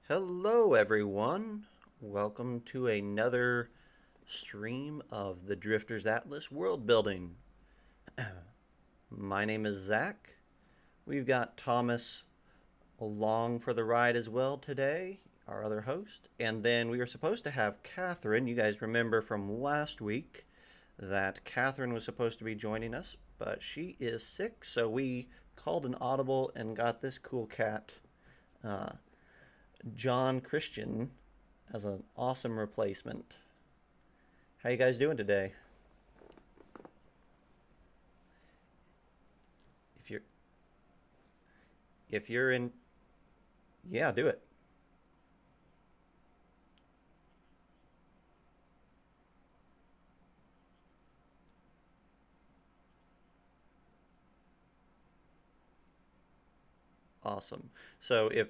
Hello, everyone. Welcome to another stream of the Drifter's Atlas world building. My name is Zach. We've got Thomas along for the ride as well today, our other host. And then we were supposed to have Catherine. You guys remember from last week that Catherine was supposed to be joining us, but she is sick, so we called an audible and got this cool cat, uh, Jon Christian, as an awesome replacement. How you guys doing today? If you're if you're in, yeah, do it. Awesome. So if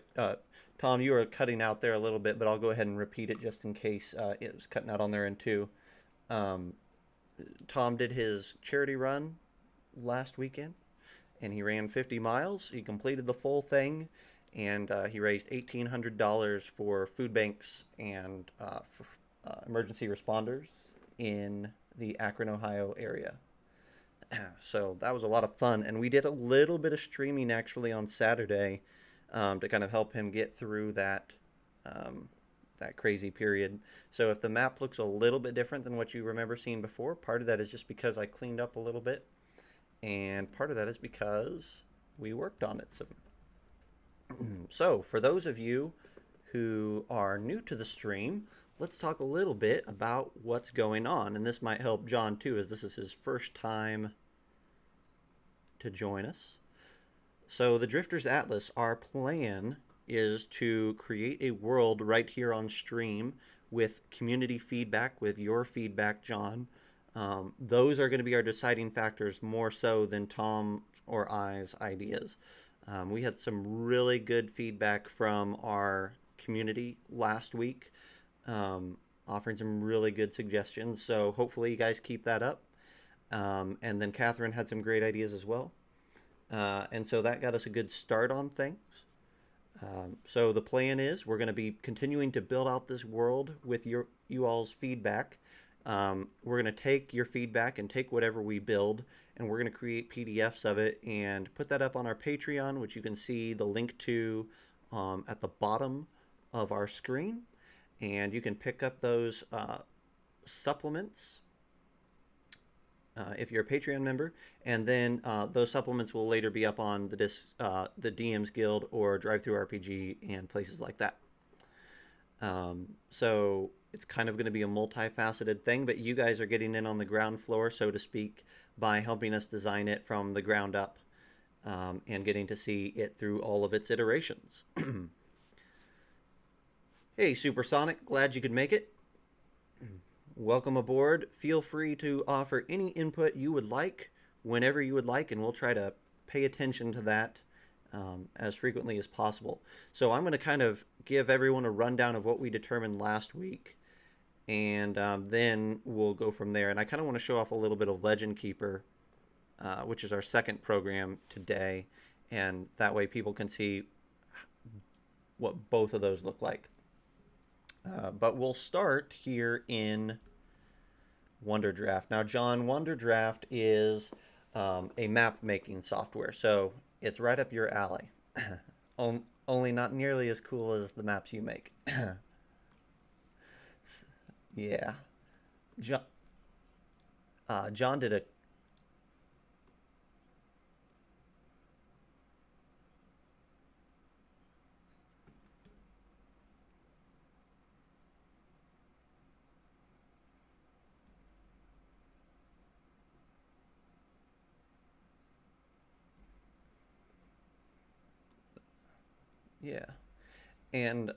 Tom, you are cutting out there a little bit, but I'll go ahead and repeat it just in case it was cutting out on their end too. Um, Tom did his charity run last weekend, and he ran 50 miles. He completed the full thing, and he raised $1,800 for food banks and for emergency responders in the Akron, Ohio area. So that was a lot of fun, and we did a little bit of streaming actually on Saturday to kind of help him get through um, that crazy period. So if the map looks a little bit different than what you remember seeing before, part of that is just because I cleaned up a little bit, and part of that is because we worked on it some. So for those of you who are new to the stream, let's talk a little bit about what's going on, and this might help John too, as this is his first time to join us. So, the Drifter's Atlas, our plan is to create a world right here on stream with community feedback, with your feedback, John. Those are going to be our deciding factors more so than Tom or I's ideas. We had some really good feedback from our community last week, offering some really good suggestions. So, hopefully, you guys keep that up. And then Catherine had some great ideas as well. And so that got us a good start on things. So the plan is we're going to be continuing to build out this world with you all's feedback. We're going to take your feedback and take whatever we build, and we're going to create PDFs of it and put that up on our Patreon, which you can see the link to at the bottom of our screen. And you can pick up those supplements if you're a Patreon member, and then those supplements will later be up on the DM's Guild or Drive Through RPG and places like that. So it's kind of going to be a multifaceted thing, but you guys are getting in on the ground floor, so to speak, by helping us design it from the ground up and getting to see it through all of its iterations. Hey, Supersonic, glad you could make it. Welcome aboard. Feel free to offer any input you would like whenever you would like, and we'll try to pay attention to that as frequently as possible. So I'm going to kind of give everyone a rundown of what we determined last week, and then we'll go from there. And I kind of want to show off a little bit of Legend Keeper, which is our second program today, and that way people can see what both of those look like. But we'll start here in WonderDraft. Now, John, WonderDraft is a map making software, so it's right up your alley. Only not nearly as cool as the maps you make. Yeah. John, John did a. Yeah. And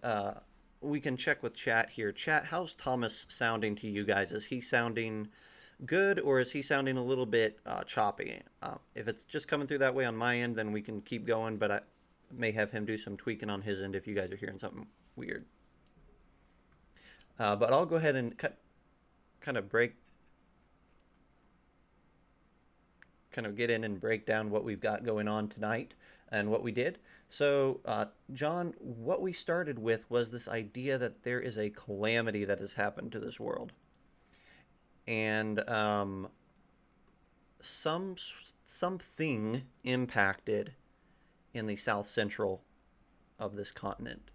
we can check with chat here. Chat, how's Thomas sounding to you guys? Is he sounding good, or is he sounding a little bit choppy? If it's just coming through that way on my end, then we can keep going, but I may have him do some tweaking on his end if you guys are hearing something weird. But I'll go ahead and kind of kind of get in and break down what we've got going on tonight. and what we did. So, John, what we started with was this idea that there is a calamity that has happened to this world, and something impacted in the south central of this continent.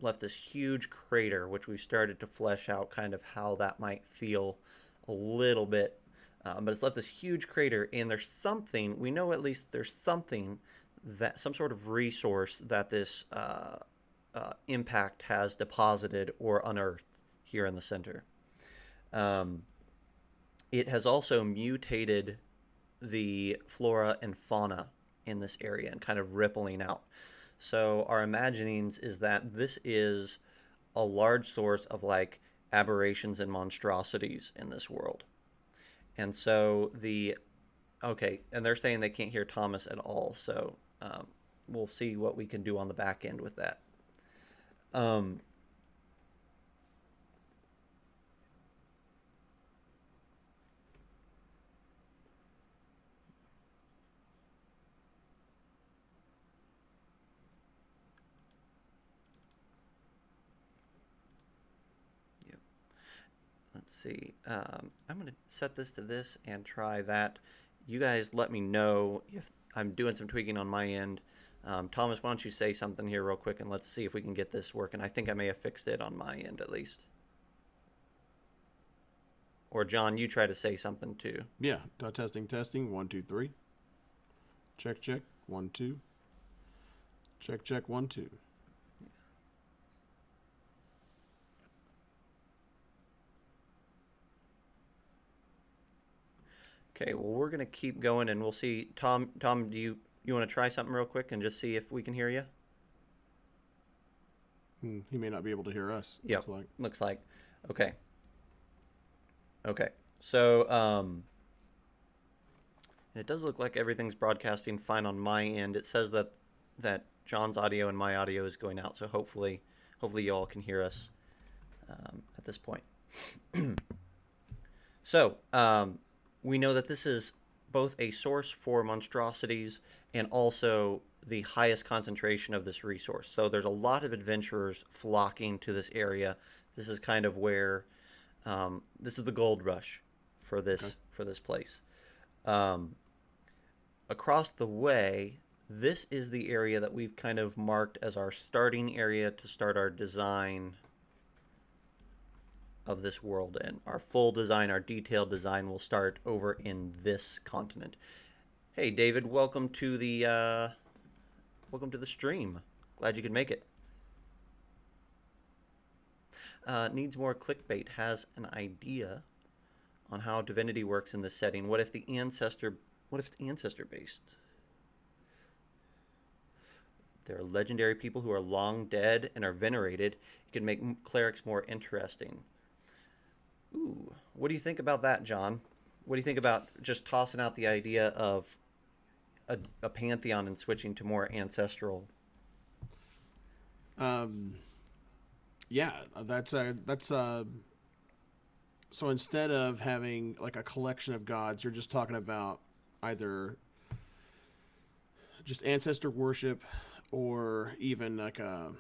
Left this huge crater, which we started to flesh out kind of how that might feel a little bit. But it's left this huge crater, and there's something, we know at least there's something, that some sort of resource that this impact has deposited or unearthed here in the center. It has also mutated the flora and fauna in this area and kind of rippling out. So our imaginings is that this is a large source of like aberrations and monstrosities in this world. And so okay, and they're saying they can't hear Thomas at all. So we'll see what we can do on the back end with that. Um, yep. Let's see. I'm going to set this to this and try that. You guys let me know if I'm doing some tweaking on my end. Thomas, why don't you say something here real quick and let's see if we can get this working. I think I may have fixed it on my end at least. Or John, you try to say something too. Yeah. Testing. 1, 2, 3. Check. 1, 2. Check. 1, 2. Okay, well, we're going to keep going and we'll see. Tom, do you want to try something real quick and just see if we can hear you? He may not be able to hear us. Yep. Looks like. Okay. Okay. So, and it does look like everything's broadcasting fine on my end. It says that John's audio and my audio is going out, so hopefully you all can hear us at this point. So, we know that this is both a source for monstrosities and also the highest concentration of this resource. So there's a lot of adventurers flocking to this area. This is kind of where this is the gold rush for this place. Across the way, this is the area that we've kind of marked as our starting area to start our design of this world, and our full design, our detailed design, will start over in this continent. Hey, David, welcome to the stream. Glad you could make it. Needs more clickbait. Has an idea on how divinity works in this setting. What if it's ancestor based? There are legendary people who are long dead and are venerated. It can make clerics more interesting. Ooh, what do you think about that, John? What do you think about just tossing out the idea of a pantheon and switching to more ancestral? Yeah, that's so instead of having like a collection of gods, you're just talking about either just ancestor worship or even like a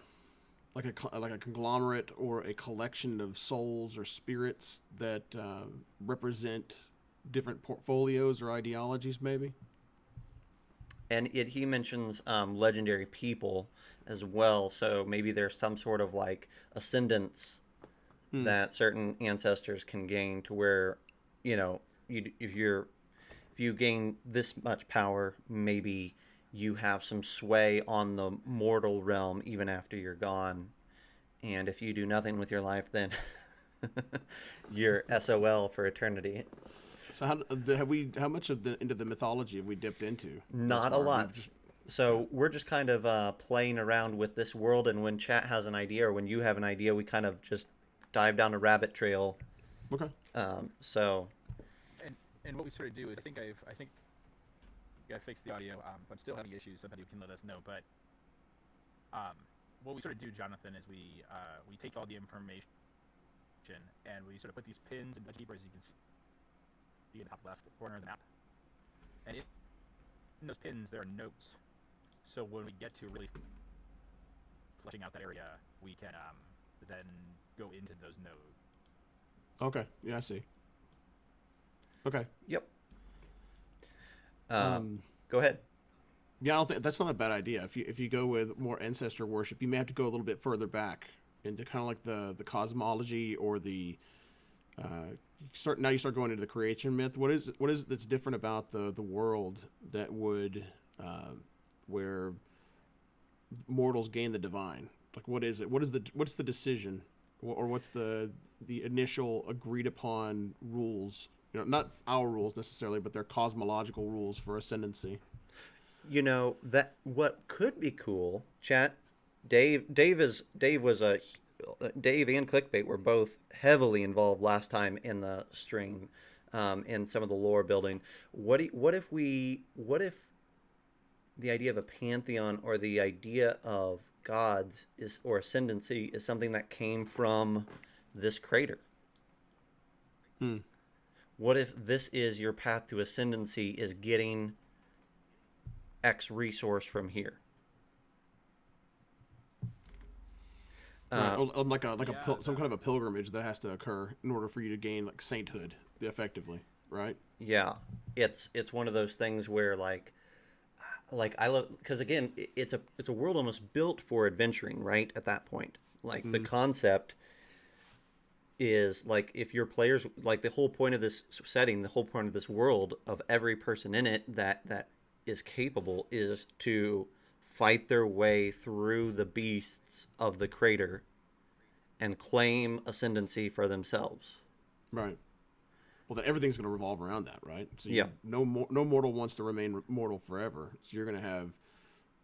conglomerate or a collection of souls or spirits that represent different portfolios or ideologies, maybe. And he mentions legendary people as well, so maybe there's some sort of like ascendance that certain ancestors can gain to where, if you gain this much power, maybe you have some sway on the mortal realm even after you're gone. And if you do nothing with your life, then you're SOL for eternity. So how much into the mythology have we dipped into? Not a lot. So we're just kind of playing around with this world, and when chat has an idea or when you have an idea, we kind of just dive down a rabbit trail. Okay. So. And what we sort of do is I think I fixed the audio. If I'm still having issues, somebody can let us know. But what we sort of do, Jonathan, is we take all the information and we sort of put these pins in the keyboard, as you can see in the top left corner of the map. And in those pins, there are notes. So when we get to really fleshing out that area, we can then go into those nodes. Okay. Yeah, I see. Okay. Yep. Go ahead. Yeah, I don't think that's not a bad idea. If you go with more ancestor worship, you may have to go a little bit further back into kind of like the cosmology or the you start going into the creation myth. What is it that's different about the world that would where mortals gain the divine? Like, what is it? What's the decision, or what's the initial agreed upon rules? You know, not our rules necessarily, but their cosmological rules for ascendancy. You know that what could be cool, chat. Dave was a Dave and Clickbait were both heavily involved last time in the stream, in some of the lore building. What if the idea of a pantheon or the idea of gods is or ascendancy is something that came from this crater? Hmm. What if this is your path to ascendancy is getting X resource from here? Right, like Yeah, some kind of a pilgrimage that has to occur in order for you to gain like sainthood effectively, right? Yeah, it's one of those things where like I love because again it's a world almost built for adventuring, right? At that point, like the concept is like if your players like the whole point of this setting, the whole point of this world of every person in it that is capable is to fight their way through the beasts of the crater and claim ascendancy for themselves. Right. Well, then everything's going to revolve around that, right? So Yeah. no mortal wants to remain mortal forever. So you're going to have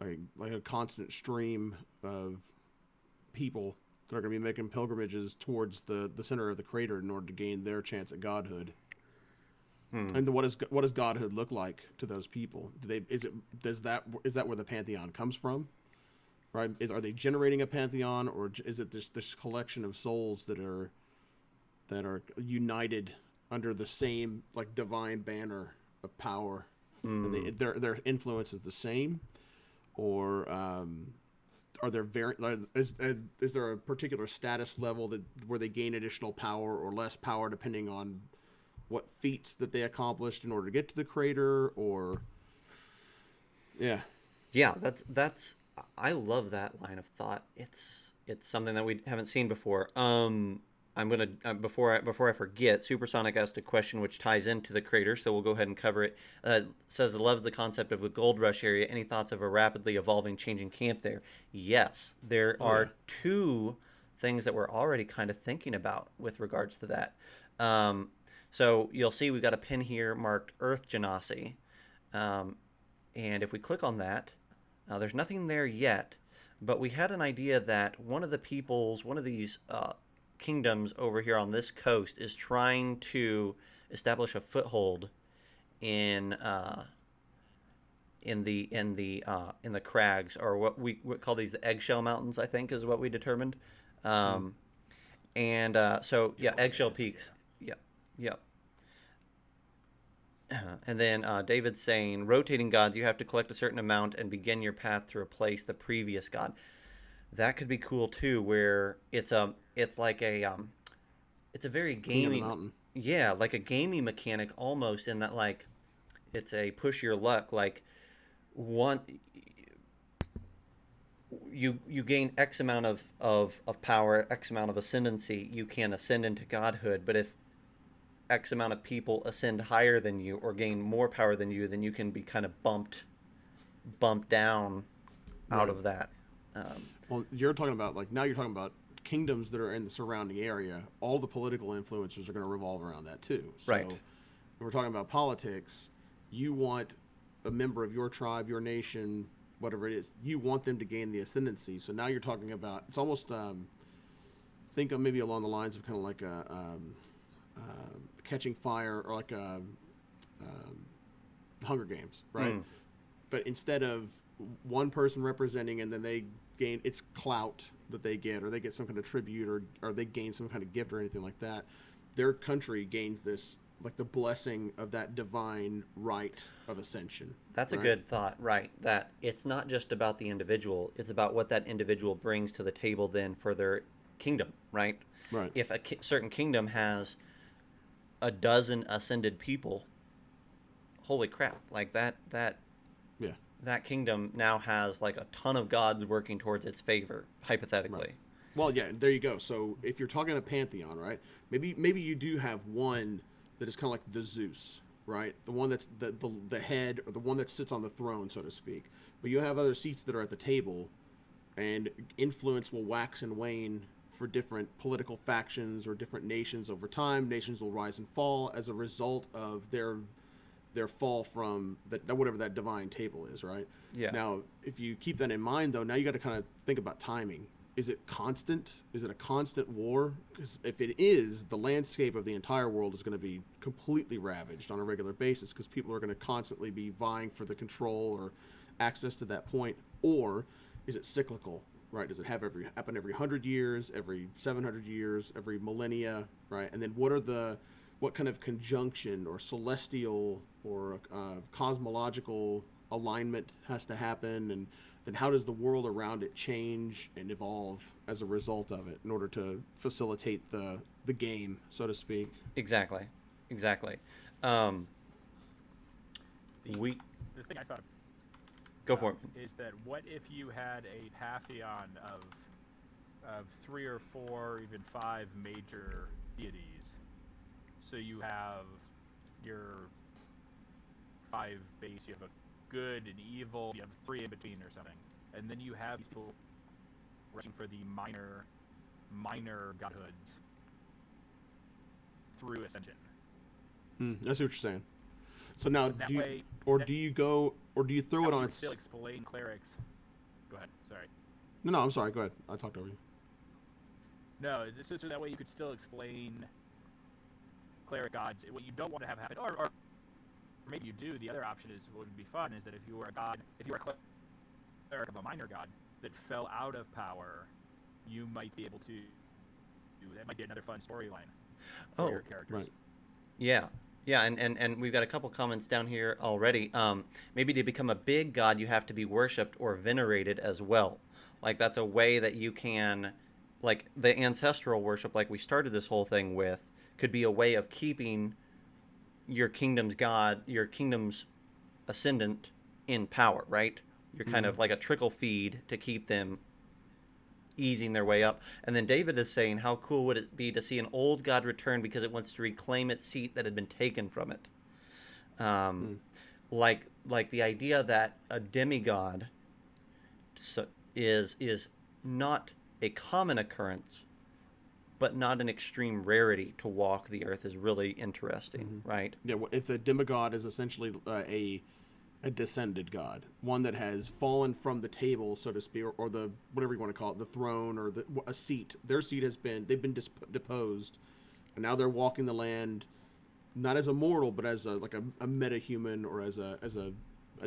like a constant stream of people that are going to be making pilgrimages towards the center of the crater in order to gain their chance at godhood. And what does godhood look like to those people? Is that where the pantheon comes from? Right? Are they generating a pantheon, or is it this collection of souls that are united under the same like divine banner of power? And their influence is the same, or are there is there a particular status level that where they gain additional power or less power depending on what feats that they accomplished in order to get to the crater? Or Yeah, that's I love that line of thought. It's something that we haven't seen before. I'm gonna before I forget, Supersonic asked a question which ties into the crater, so we'll go ahead and cover it. Says loves the concept of a gold rush area. Any thoughts of a rapidly evolving, changing camp there? Yes, there are two things that we're already kind of thinking about with regards to that. So you'll see we've got a pin here marked Earth Genasi. And if we click on that, there's nothing there yet, but we had an idea that one of these kingdoms over here on this coast is trying to establish a foothold in the crags, or what we call these the eggshell mountains, I think is what we determined. So yeah, eggshell peaks. Yeah, yeah. And then David's saying, rotating gods, you have to collect a certain amount and begin your path to replace the previous god. That could be cool too, where it's a very gamey, yeah, like a gamey mechanic almost, in that like it's a push your luck, like one you gain X amount of power, X amount of ascendancy, you can ascend into godhood, but if X amount of people ascend higher than you or gain more power than you, then you can be kind of bumped down out of that. Well, you're talking about kingdoms that are in the surrounding area. All the political influences are going to revolve around that too. So Right. when we're talking about politics, you want a member of your tribe, your nation, whatever it is, you want them to gain the ascendancy. So now you're talking about, it's almost think of maybe along the lines of kind of like a Catching Fire, or like a Hunger Games, right? But instead of one person representing, and then they gain it's clout that they get, or they get some kind of tribute, or they gain some kind of gift or anything like that, their country gains this like the blessing of that divine right of ascension. That's a right? good thought, right? That it's not just about the individual, it's about what that individual brings to the table then for their kingdom, right? Right. If a certain kingdom has a dozen ascended people, holy crap, like Yeah. that kingdom now has like a ton of gods working towards its favor, Right. hypothetically. Well, yeah, there you go. So if you're talking a pantheon, right? Maybe you do have one that is kind of like the Zeus, right? The one that's the head, or the one that sits on the throne, so to speak. But you have other seats that are at the table, and influence will wax and wane for different political factions or different nations over time. Nations will rise and fall as a result of their fall from that whatever that divine table is, right? Yeah. Now, if you keep that in mind, though, now you got to kind of think about timing. Is it constant? Is it a constant war? Because if it is, the landscape of the entire world is going to be completely ravaged on a regular basis because people are going to constantly be vying for the control or access to that point. Or is it cyclical? Right? Does it happen every 100 years, every 700 years, every millennia? Right? And then what kind of conjunction or celestial or cosmological alignment has to happen, and then how does the world around it change and evolve as a result of it in order to facilitate the game, so to speak? Exactly. Exactly. Um, The we the thing I thought go for it. is that what if you had a pantheon of 3 or 4 or even 5 major deities? So you have your 5 base, you have a good and evil, you have 3 in between or something, and then you have these people working for the minor godhoods through Ascension. I see what you're saying. So now, That do you, way, do you go, or do you throw it on its? still explain clerics. Go ahead. Sorry. No, I'm sorry. Go ahead. I talked over you. No, this is so that way you could still explain cleric gods. What you don't want to have happen, or maybe you do. The other option is what would be fun is that if you were a cleric of a minor god that fell out of power, you might be able to. That might be another fun storyline for your characters. Right. Yeah. Yeah, and we've got a couple comments down here already. Maybe to become a big god, you have to be worshipped or venerated as well. Like that's a way that you can, like the ancestral worship, like we started this whole thing with, could be a way of keeping your kingdom's god, your kingdom's ascendant in power, right? You're kind of like a trickle feed to keep them easing their way up. And then David is saying, how cool would it be to see an old god return because it wants to reclaim its seat that had been taken from it? Like the idea that a demigod is not a common occurrence, but not an extreme rarity to walk the earth is really interesting, right? Yeah. If a demigod is essentially a descended god, one that has fallen from the table, so to speak, or the whatever you want to call it, the throne or a seat. Their seat they've been deposed, and now they're walking the land, not as a mortal, but as a meta-human or as a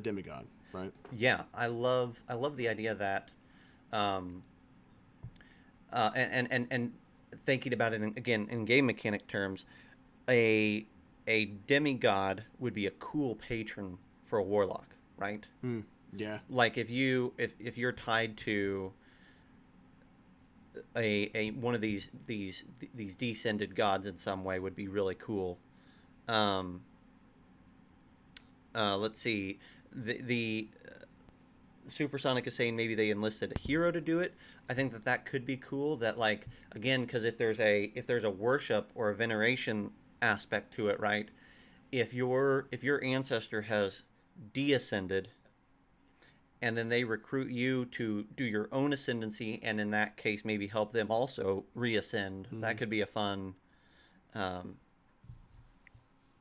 demigod, right? Yeah, I love the idea that, and thinking about it again in game mechanic terms, a demigod would be a cool patron for a warlock, right? Yeah. Like if you're tied to a one of these descended gods in some way would be really cool. Let's see, the Supersonic is saying maybe they enlisted a hero to do it. I think that could be cool. That like again, because if there's a worship or a veneration aspect to it, right? If your ancestor has deascended, and then they recruit you to do your own ascendancy, and in that case maybe help them also reascend. That could be a fun, yeah.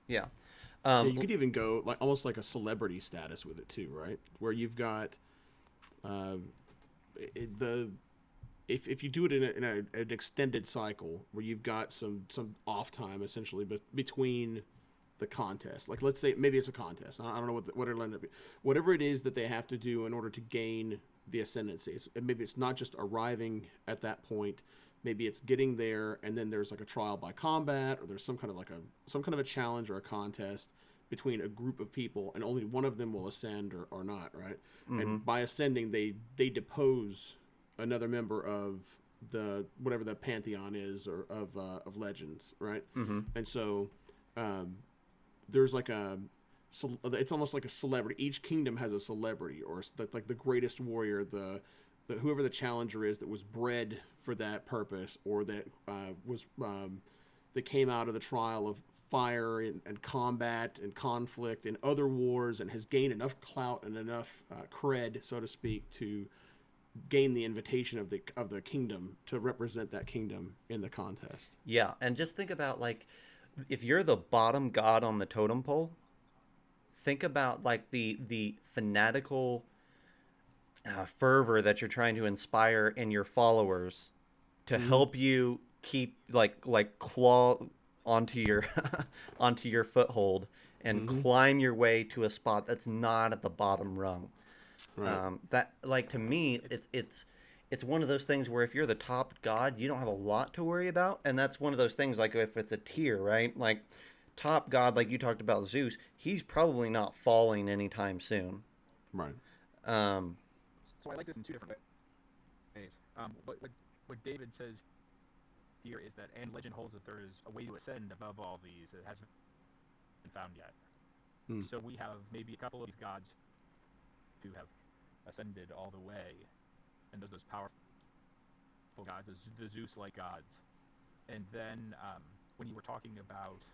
Yeah, you could even go like almost like a celebrity status with it too, right? Where you've got if you do it in an extended cycle where you've got some off time essentially, but between the contest, like let's say maybe it's a contest. I don't know what it'll end up being. Whatever it is that they have to do in order to gain the ascendancy. Maybe it's not just arriving at that point, maybe it's getting there, and then there's like a trial by combat, or there's some kind of a challenge or a contest between a group of people, and only one of them will ascend or not, right? Mm-hmm. And by ascending, they depose another member of the whatever the pantheon is, or of legends, right? Mm-hmm. And so there's like it's almost like a celebrity. Each kingdom has a celebrity, or like the greatest warrior, the whoever the challenger is that was bred for that purpose, or that that came out of the trial of fire and combat and conflict and other wars, and has gained enough clout and enough cred, so to speak, to gain the invitation of the kingdom to represent that kingdom in the contest. Yeah, and just think about, like, if you're the bottom god on the totem pole, think about like the fanatical fervor that you're trying to inspire in your followers to help you keep like claw onto your onto your foothold and climb your way to a spot that's not at the bottom rung. Right. That, like, to me, it's one of those things where if you're the top god, you don't have a lot to worry about, and that's one of those things, like, if it's a tier, right? Like, top god, like you talked about Zeus, he's probably not falling anytime soon. Right. So I like this in two different ways. What David says here is that, and legend holds that there is a way to ascend above all these that hasn't been found yet. So we have maybe a couple of these gods who have ascended all the way, and those powerful gods, the Zeus-like gods. And then when you were talking about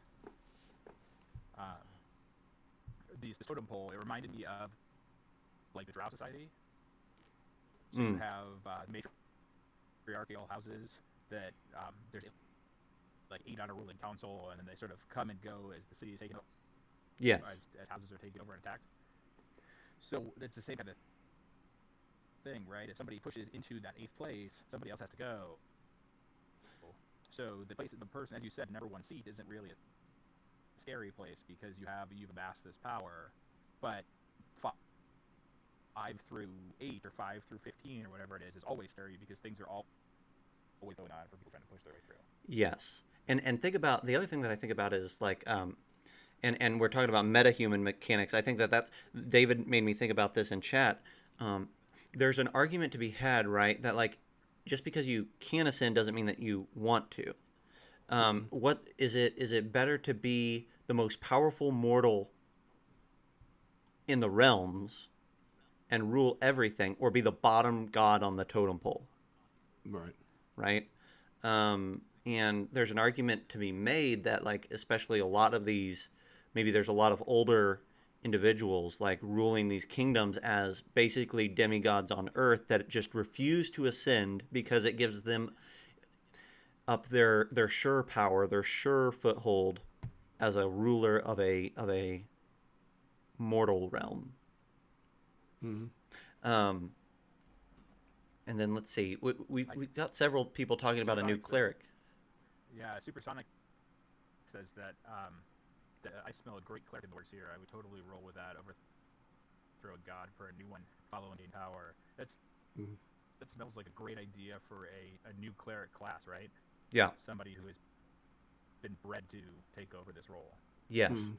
this totem pole, it reminded me of like the Drow Society. So you have matriarchal houses that there's like 8 on a ruling council, and then they sort of come and go as the city is taken over. Yes. As houses are taken over and attacked. So it's the same kind of thing, right? If somebody pushes into that 8th place, somebody else has to go. So the place, the person, as you said, number 1 seat isn't really a scary place, because you've amassed this power, but 5 through 8 or 5 through 15 or whatever it is always scary, because things are always going on for people trying to push their way through. Yes. And think about, the other thing that I think about is, like, and we're talking about metahuman mechanics. I think that's, David made me think about this in chat. There's an argument to be had, right, that, like, just because you can ascend doesn't mean that you want to. What is it? Is it better to be the most powerful mortal in the realms and rule everything, or be the bottom god on the totem pole? Right. Right. And there's an argument to be made that, like, especially a lot of these, maybe there's a lot of older individuals, like, ruling these kingdoms as basically demigods on earth that just refuse to ascend because it gives them up their sure power, their sure foothold as a ruler of a mortal realm. And then let's see, we've got several people talking about a new cleric. Yeah, Supersonic says that I smell a great cleric in the works here. I would totally roll with that. Overthrow a god for a new one, follow and gain power. That smells like a great idea for a new cleric class, right? Yeah. Somebody who has been bred to take over this role. Yes.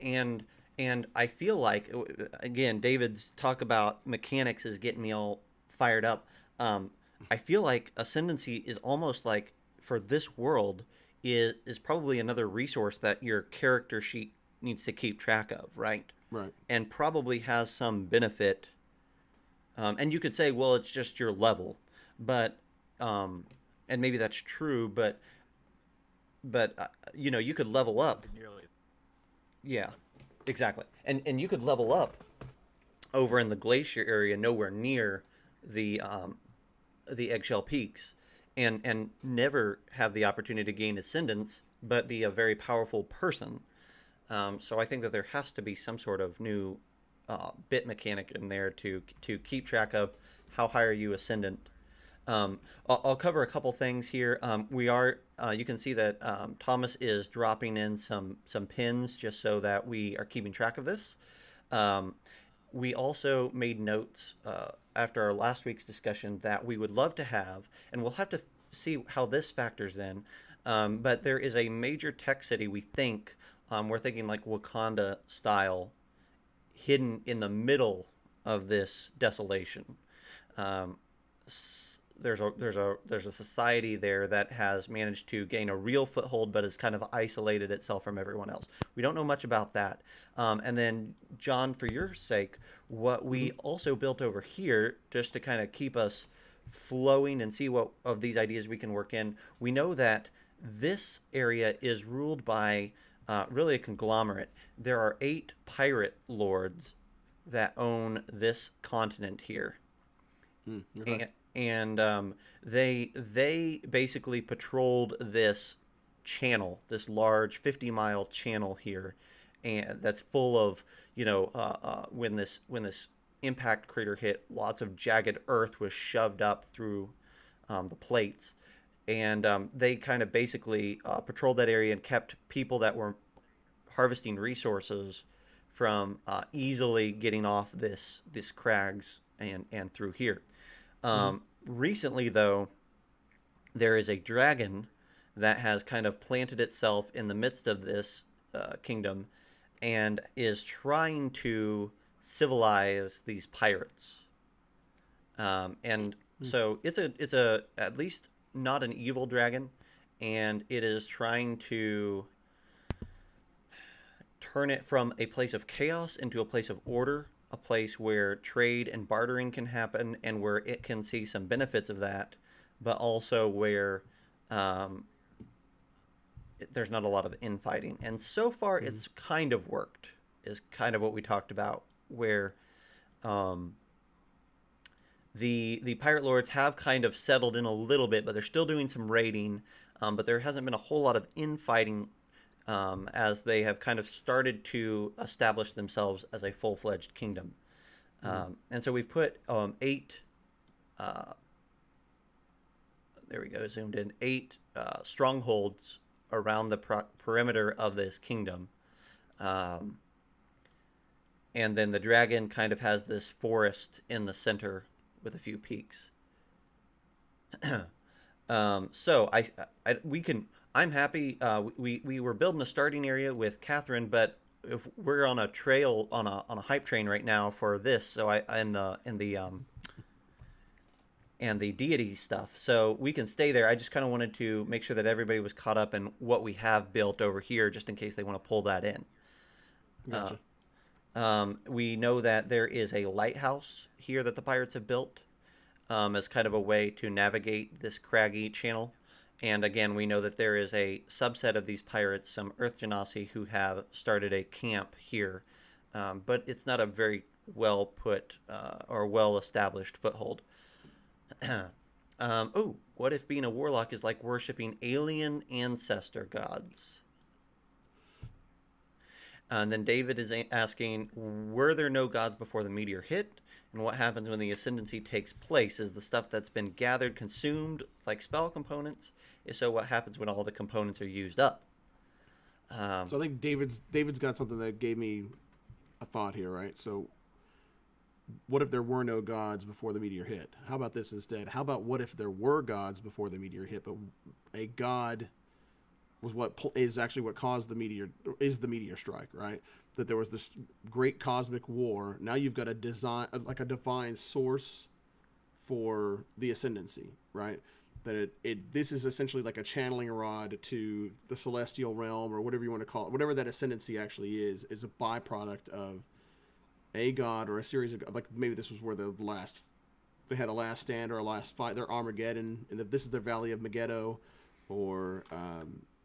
And I feel like, again, David's talk about mechanics is getting me all fired up. I feel like ascendancy is almost like, for this world, is probably another resource that your character sheet needs to keep track of, right? Right. And probably has some benefit. And you could say, well, it's just your level, but and maybe that's true, but you know, you could level up. Yeah, exactly. And you could level up over in the glacier area, nowhere near the eggshell peaks, and never have the opportunity to gain ascendance, but be a very powerful person. So I think that there has to be some sort of new bit mechanic in there to keep track of how high are you ascendant. I'll cover a couple things here. We are you can see that Thomas is dropping in some pins just so that we are keeping track of this. We also made notes after our last week's discussion that we would love to have, and we'll have to see how this factors in. But there is a major tech city, we think, we're thinking like Wakanda style, hidden in the middle of this desolation. Um, there's a society there that has managed to gain a real foothold, but has kind of isolated itself from everyone else. We don't know much about that. And then, John, for your sake, what we also built over here, just to kind of keep us flowing and see what of these ideas we can work in. We know that this area is ruled by really a conglomerate. There are 8 pirate lords that own this continent here. Okay. And they basically patrolled this channel, this large 50-mile channel here, and that's full of when this impact crater hit, lots of jagged earth was shoved up through the plates, and they kind of basically patrolled that area and kept people that were harvesting resources from easily getting off this crags and through here. Recently, though, there is a dragon that has kind of planted itself in the midst of this kingdom and is trying to civilize these pirates. And so it's a at least not an evil dragon, and it is trying to turn it from a place of chaos into a place of order, a place where trade and bartering can happen, and where it can see some benefits of that, but also where there's not a lot of infighting. And so far, it's kind of worked, is kind of what we talked about, where the pirate lords have kind of settled in a little bit, but they're still doing some raiding, but there hasn't been a whole lot of infighting as they have kind of started to establish themselves as a full-fledged kingdom. And so we've put 8, there we go, zoomed in, 8 strongholds around the perimeter of this kingdom. And then the dragon kind of has this forest in the center with a few peaks. So I'm happy. We were building a starting area with Catherine, but if we're on a trail on a hype train right now for this, so and the deity stuff, so we can stay there. I just kind of wanted to make sure that everybody was caught up in what we have built over here, just in case they want to pull that in. Gotcha. We know that there is a lighthouse here that the pirates have built as kind of a way to navigate this craggy channel. And again, we know that there is a subset of these pirates, some Earth Genasi, who have started a camp here. But it's not a very well put or well established foothold. What if being a warlock is like worshiping alien ancestor gods? And then David is asking, were there no gods before the meteor hit? And what happens when the ascendancy takes place? Is the stuff that's been gathered consumed like spell components? If so, what happens when all the components are used up? So I think David's got something that gave me a thought here, right? So what if there were no gods before the meteor hit? How about this instead? How about what if there were gods before the meteor hit, but a god was what is actually what caused the meteor strike, right? That there was this great cosmic war. Now you've got a divine source for the ascendancy, right? That this is essentially like a channeling rod to the celestial realm, or whatever you want to call it. Whatever that ascendancy actually is a byproduct of a god or a series of, like, maybe this was where they had a last stand or a last fight, their Armageddon, and if this is their Valley of Megiddo, or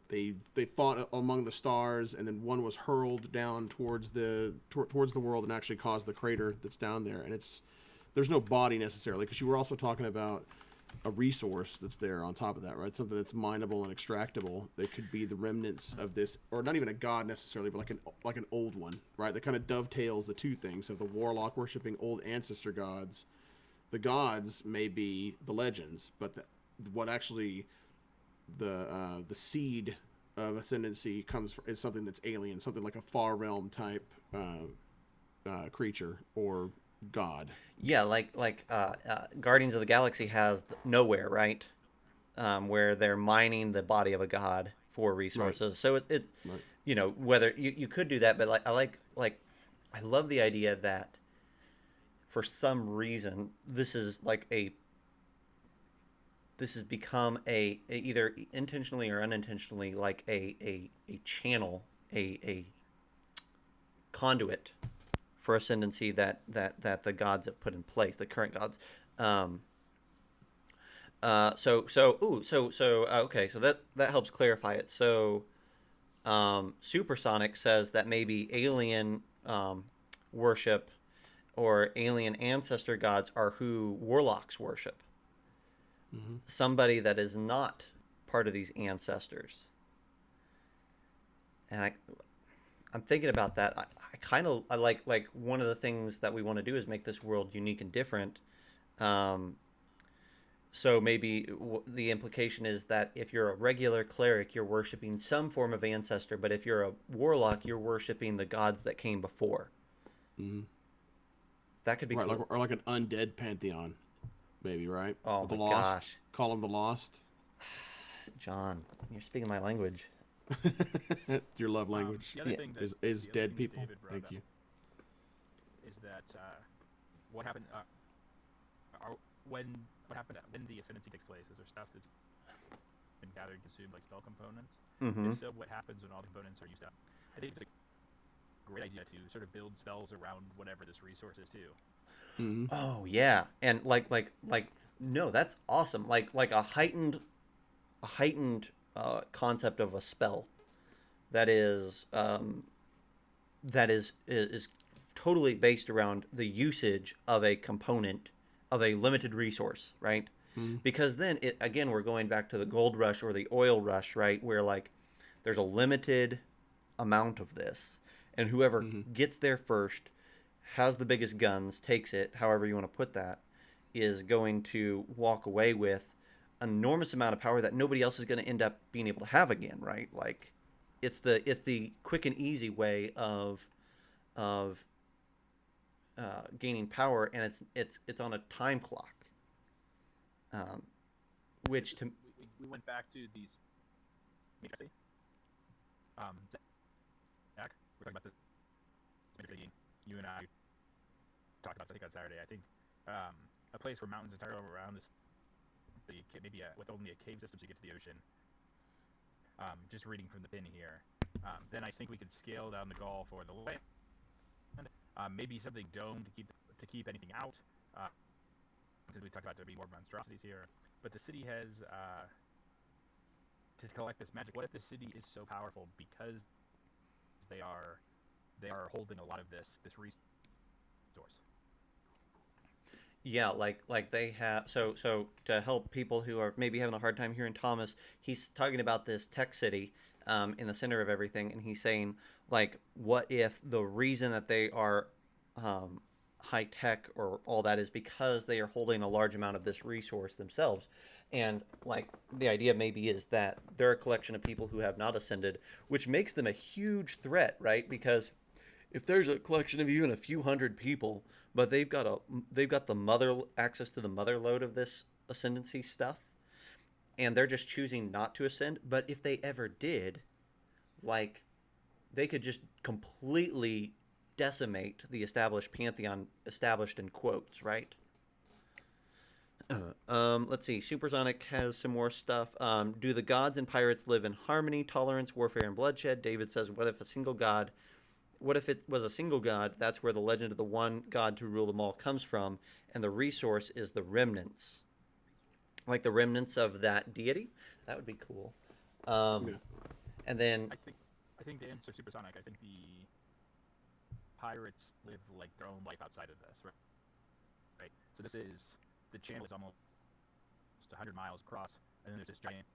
they fought among the stars, and then one was hurled down towards the world and actually caused the crater that's down there. And there's no body necessarily, because you were also talking about a resource that's there on top of that, right? Something that's mineable and extractable. That could be the remnants of this, or not even a god necessarily, but like an old one, right? That kind of dovetails the two things of the warlock worshiping old ancestor gods. The gods may be the legends, but what actually the seed of ascendancy is something that's alien, something like a far realm type creature or god. Yeah, like Guardians of the Galaxy has nowhere, right? where they're mining the body of a god for resources. So it Right. whether you could do that, but I love the idea that for some reason this has become a either intentionally or unintentionally like a channel, a conduit for ascendancy that the gods have put in place, the current gods. Um, okay, so that helps clarify it. So Supersonic says that maybe alien worship or alien ancestor gods are who warlocks worship. Mm-hmm. Somebody that is not part of these ancestors. And I'm thinking about that. I kind of I like one of the things that we want to do is make this world unique and different. Um, so maybe the implication is that if you're a regular cleric, you're worshiping some form of ancestor, but if you're a warlock, you're worshiping the gods that came before. Mm-hmm. That could be Right, cool. like an undead pantheon, maybe, right? Oh The my lost, gosh, call them the lost. John, you're speaking my language. Your love language The other Yeah. thing that is the other dead thing that people. David brought Thank up you. is that what happened are, when what happened when the ascendancy takes place. Is there stuff that's been gathered and consumed like spell components? Mm-hmm. If so, what happens when all the components are used up? I think it's a great idea to sort of build spells around whatever this resource is too. Mm-hmm. Oh yeah, and no, that's awesome. Like a heightened concept of a spell that is totally based around the usage of a component of a limited resource, right? Mm-hmm. Because then it again we're going back to the gold rush or the oil rush, right? Where like there's a limited amount of this, and whoever Mm-hmm. gets there first has the biggest guns, takes it, however you want to put that, is going to walk away with an enormous amount of power that nobody else is going to end up being able to have again, right? Like it's the quick and easy way of gaining power, and it's on a time clock, um, which to We went back to these. Zach, we're talking about this. You and I talked about, I think, on Saturday. I think a place where mountains entirely around this, maybe with only a cave system so you get to the ocean. Just reading from the pin here. Then I think we could scale down the goal for the land. Maybe something domed to keep anything out. Since we talked about there being more monstrosities here, but the city has to collect this magic. What if the city is so powerful because they are holding a lot of this resource? yeah, like they have so to help people who are maybe having a hard time hearing Thomas, he's talking about this tech city in the center of everything, and he's saying like, what if the reason that they are high tech or all that is because they are holding a large amount of this resource themselves, and like the idea maybe is that they're a collection of people who have not ascended, which makes them a huge threat, right? Because if there's a collection of even a few hundred people, but they've got the mother access to the mother lode of this ascendancy stuff, and they're just choosing not to ascend. But if they ever did, like they could just completely decimate the established pantheon, established in quotes, right? Let's see. Supersonic has some more stuff. Do the gods and pirates live in harmony, tolerance, warfare, and bloodshed? David says, what if it was a single god? That's where the legend of the one god to rule them all comes from, and the resource is the remnants, like the remnants of that deity. That would be cool. Yeah. And then, I think to answer Supersonic, I think the pirates live like their own life outside of this, right? Right. So the channel is almost 100 miles across, and then there's this giant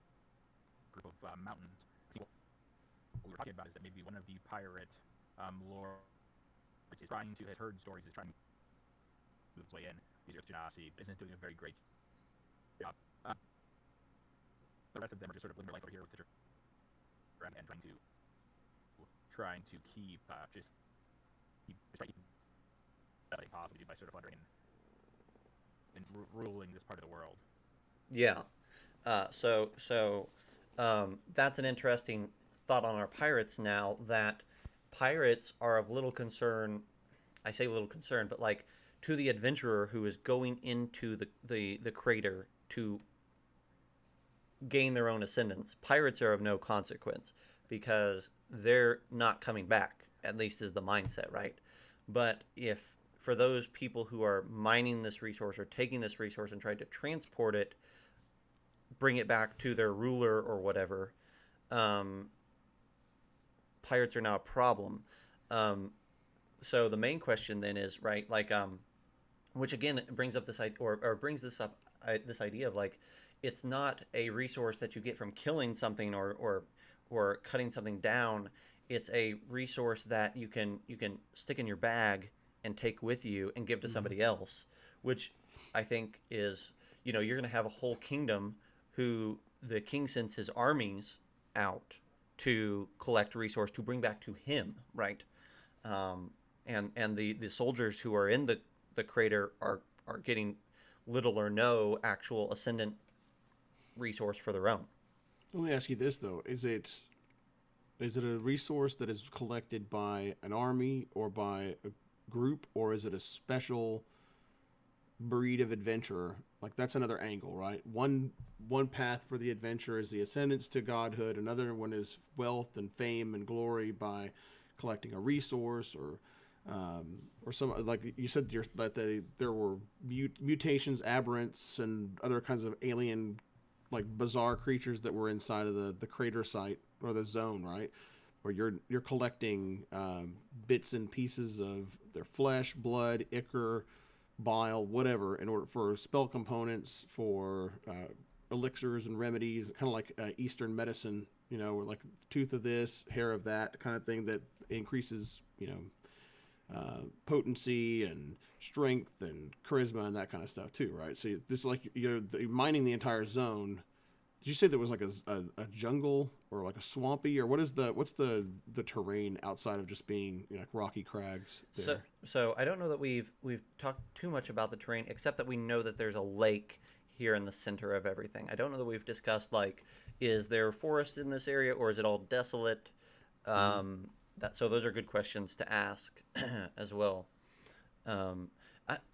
group of mountains. People, what we were talking about is that maybe one of the pirate lords is trying to has heard stories, is trying to move its way in. These Earth Genasi isn't doing a very great job. The rest of them are just sort of living their life over here with the and trying to keep just trying to keep positive by sort of wondering and ruling this part of the world. yeah. That's an interesting thought on our pirates now. That pirates are of little concern. I say little concern, but like to the adventurer who is going into the crater to gain their own ascendance. Pirates are of no consequence because they're not coming back. At least is the mindset, right? But if for those people who are mining this resource or taking this resource and trying to transport it, bring it back to their ruler or whatever, um, pirates are now a problem. Um, so the main question then is right, like, which again brings up this or brings this up this idea of like, it's not a resource that you get from killing something or cutting something down. It's a resource that you can stick in your bag and take with you and give to somebody else, which I think is, you're going to have a whole kingdom who the king sends his armies out to collect resource to bring back to him, right? And the soldiers who are in the crater are getting little or no actual ascendant resource for their own. Let me ask you this though: is it a resource that is collected by an army or by a group, or is it a special breed of adventurer? Like that's another angle, right? One path for the adventurer is the ascendance to godhood. Another one is wealth and fame and glory by collecting a resource, or some, like you said, that there were mutations, aberrants, and other kinds of alien, like bizarre creatures that were inside of the crater site or the zone, right? Where you're collecting bits and pieces of their flesh, blood, ichor, bile, whatever, in order for spell components, for elixirs and remedies, kind of like Eastern medicine, or like tooth of this, hair of that kind of thing that increases, potency and strength and charisma and that kind of stuff too, right? So it's like you're mining the entire zone. Did you say there was like a jungle or like a swampy, or what's the terrain outside of just being like rocky crags there? So I don't know that we've talked too much about the terrain, except that we know that there's a lake here in the center of everything. I don't know that we've discussed like, is there forest in this area or is it all desolate? So those are good questions to ask as well.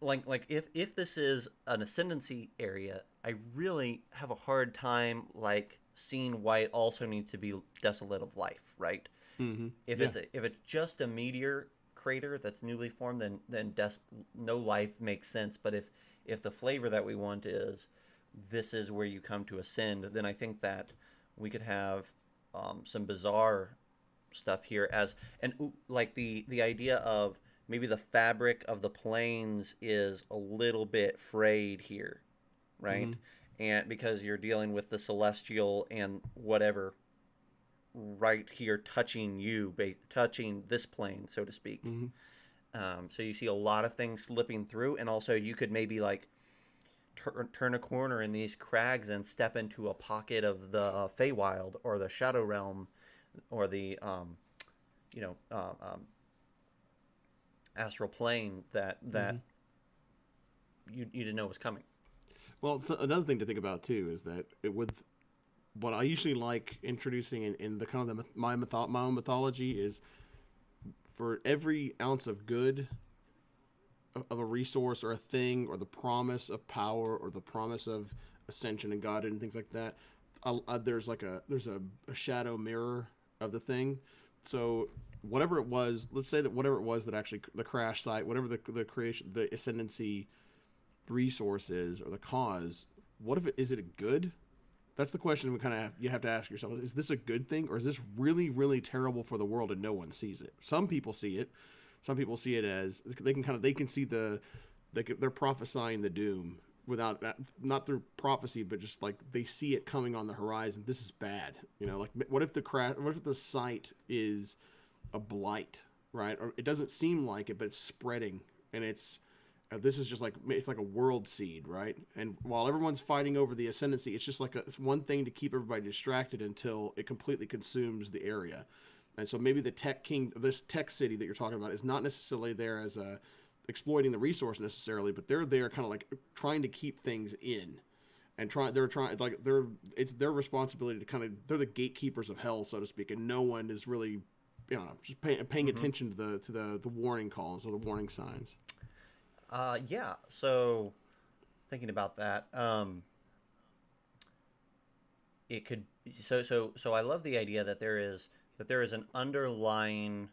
Like if this is an ascendancy area, I really have a hard time like seeing why it also needs to be desolate of life, right? Mm-hmm. If Yeah. it's just a meteor crater that's newly formed, then no life makes sense. But if the flavor that we want is this is where you come to ascend, then I think that we could have some bizarre stuff here like the idea of maybe the fabric of the plains is a little bit frayed here, right? Mm-hmm. And because you're dealing with the celestial and whatever right here touching touching this plane, so to speak. Mm-hmm. So you see a lot of things slipping through, and also you could maybe like turn a corner in these crags and step into a pocket of the Feywild or the Shadow Realm or the astral plane that Mm-hmm. you didn't know was coming. Well, so another thing to think about too is that with what I usually like introducing in the kind of my own mythology is, for every ounce of good of a resource or a thing, or the promise of power or the promise of ascension and God and things like that, there's a shadow mirror of the thing. So whatever it was, let's say that whatever it was that actually the crash site, whatever the creation, the ascendancy resource is, or the cause, what if is it a good? That's the question you have to ask yourself. Is this a good thing, or is this really, really terrible for the world and no one sees it? Some people see it. Some people see it as they can see they're prophesying the doom without, not through prophecy, but just like they see it coming on the horizon. This is bad. Like what if the site is a blight, right? Or it doesn't seem like it, but it's spreading, and this is just like, it's like a world seed, right? And while everyone's fighting over the ascendancy, it's just like it's one thing to keep everybody distracted until it completely consumes the area. And so maybe this tech city that you're talking about is not necessarily there as exploiting the resource necessarily, but they're there kind of like trying to keep things in. and it's their responsibility to kind of, they're the gatekeepers of hell, so to speak, and no one is really, just paying attention to the warning calls or the warning signs. Yeah. So thinking about that, it could so I love the idea that there is an underlying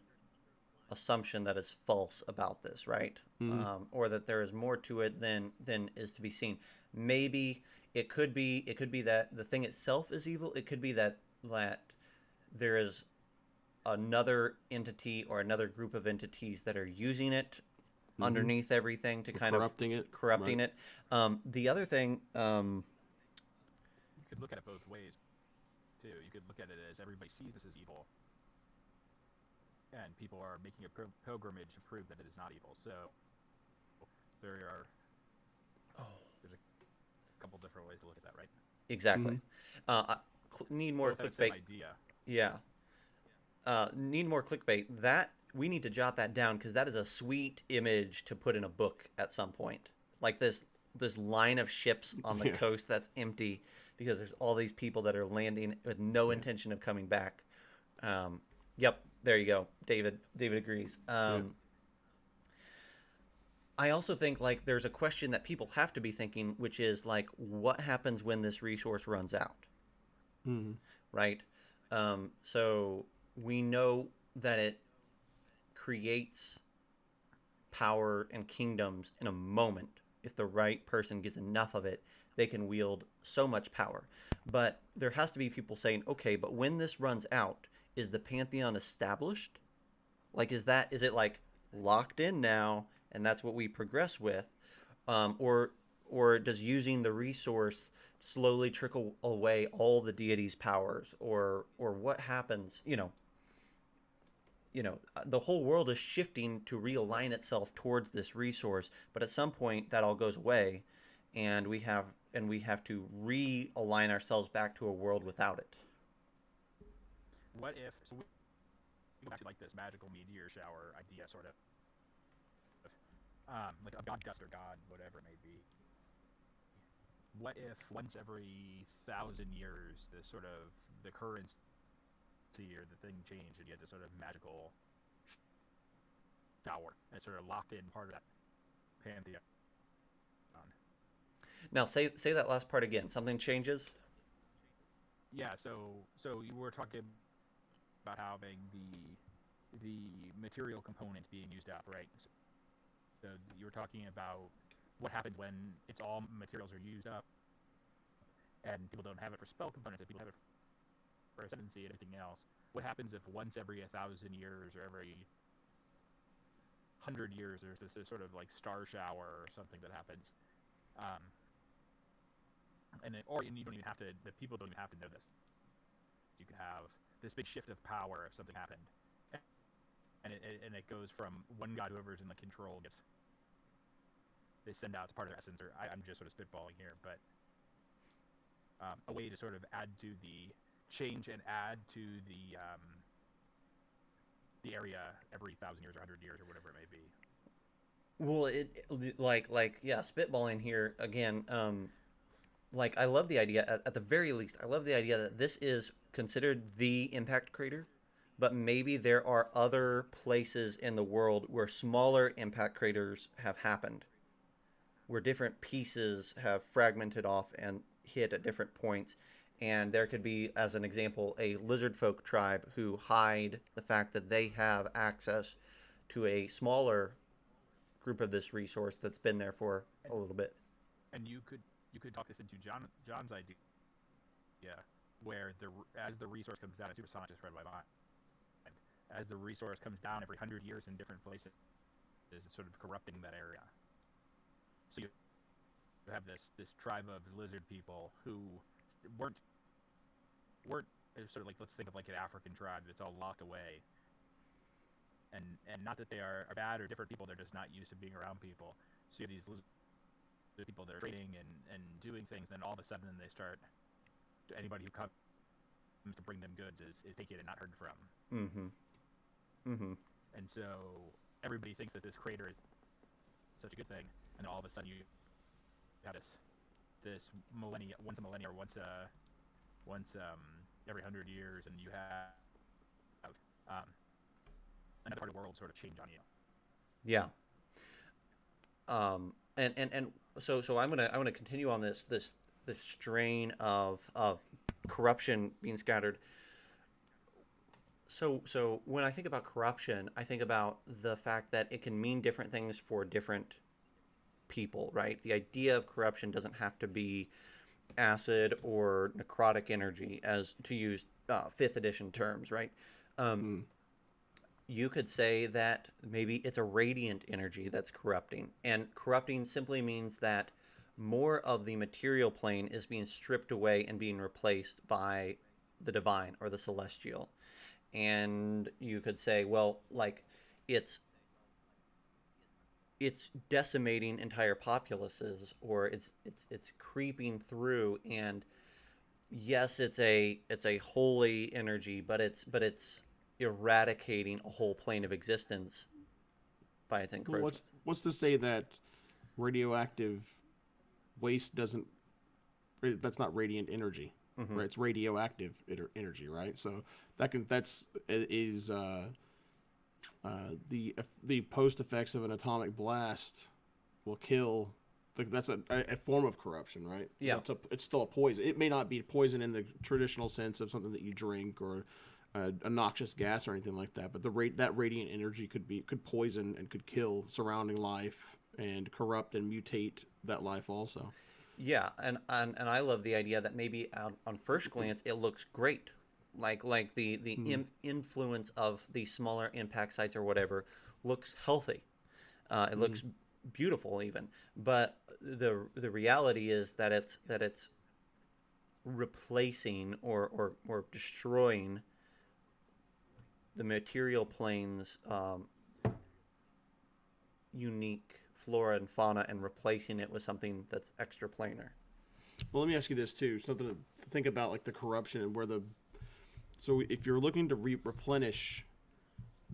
assumption that is false about this, right? Mm-hmm. Or that there is more to it than is to be seen. Maybe it could be that the thing itself is evil. It could be that there is another entity or another group of entities that are using it Mm-hmm. underneath everything to kind of Corrupting it, corrupting right? it. The other thing, You could look at it both ways too. You could look at it as everybody sees this as evil, and people are making a pilgrimage to prove that it is not evil. So there are there's a couple different ways to look at that, right? exactly. Mm-hmm. I need more Both have the same clickbait. idea. Yeah. Need more clickbait. That we need to jot that down because that is a sweet image to put in a book at some point. Like this line of ships on the Yeah. coast that's empty because there's all these people that are landing with no Yeah. intention of coming back. Yep, there you go. David agrees. Yeah. I also think like there's a question that people have to be thinking, which is like, what happens when this resource runs out, Mm-hmm. right? So we know that it creates power and kingdoms in a moment. If the right person gets enough of it, they can wield so much power. But there has to be people saying, okay, but when this runs out, is the pantheon established? Like, is it like locked in now, and that's what we progress with, or does using the resource slowly trickle away all the deity's powers, or what happens? The whole world is shifting to realign itself towards this resource, but at some point that all goes away, and we have to realign ourselves back to a world without it. What if so we go back to like this magical meteor shower idea, sort of, like a god dust or god whatever it may be. What if once every 1,000 years, the sort of the currency or the thing changed, and you had this sort of magical shower, and it's sort of locked in part of that pantheon. Now say that last part again. Something changes. Yeah, so you were talking about having the material components being used up, right? So you were talking about what happens when it's all materials are used up, and people don't have it for spell components, and people have it for ascendancy and everything else. What happens if once every 1,000 years or every 100 years there's this sort of like star shower or something that happens, um, and you don't even have to. The people don't even have to know this. You could have this big shift of power if something happened, and it goes from one god, whoever's in the control gets, they send out as part of their essence. Or I'm just sort of spitballing here, but a way to sort of add to the change and add to the area every 1,000 years or 100 years or whatever it may be. Well, it like yeah, spitballing here again. Like I love the idea. At the very least, I love the idea that this is considered the impact crater, but maybe there are other places in the world where smaller impact craters have happened, where different pieces have fragmented off and hit at different points. And there could be, as an example, a lizard folk tribe who hide the fact that they have access to a smaller group of this resource that's been there for a little bit. And you could talk this into John's idea, where as the resource comes down, super scientist read my mind. As the resource comes down every 100 years in different places, it's sort of corrupting that area. So you have this tribe of lizard people who weren't sort of like, let's think of like an African tribe that's all locked away, and not that they are bad or different people, they're just not used to being around people. So you have these lizard people that are trading and doing things, then all of a sudden they start, anybody who comes to bring them goods is taken and not heard from. Mm-hmm. Mm-hmm. And so everybody thinks that this crater is such a good thing, and all of a sudden you have this this millennia, once a millennia, or once every 100 years, and you have another part of the world sort of change on you. Yeah. And so I'm gonna continue on this strain of corruption being scattered. So when I think about corruption, I think about the fact that it can mean different things for different people, right? The idea of corruption doesn't have to be acid or necrotic energy, as to use fifth edition terms, right? Mm. You could say that maybe it's a radiant energy that's corrupting. And corrupting simply means that more of the material plane is being stripped away and being replaced by the divine or the celestial. And you could say, well, like, it's it's decimating entire populaces, or it's creeping through. And yes, it's a holy energy, but it's eradicating a whole plane of existence by its Well, encroachment. what's to say that radioactive waste doesn't? That's not radiant energy, Hmm. right? It's radioactive energy, right? So that's is the post effects of an atomic blast will kill. Like that's a form of corruption, right? Yeah. It's still a poison. It may not be poison in the traditional sense of something that you drink or a noxious gas or anything like that. But that radiant energy could poison and could kill surrounding life and corrupt and mutate that life also. Yeah, and I love the idea that maybe on first glance it looks great, like the Mm. influence of the smaller impact sites or whatever looks healthy. It Mm. looks beautiful even, but the reality is that it's replacing or destroying the material plane's unique flora and fauna and replacing it with something that's extraplanar. Well, let me ask you this too. Something to think about, like the corruption and where the. So if you're looking to replenish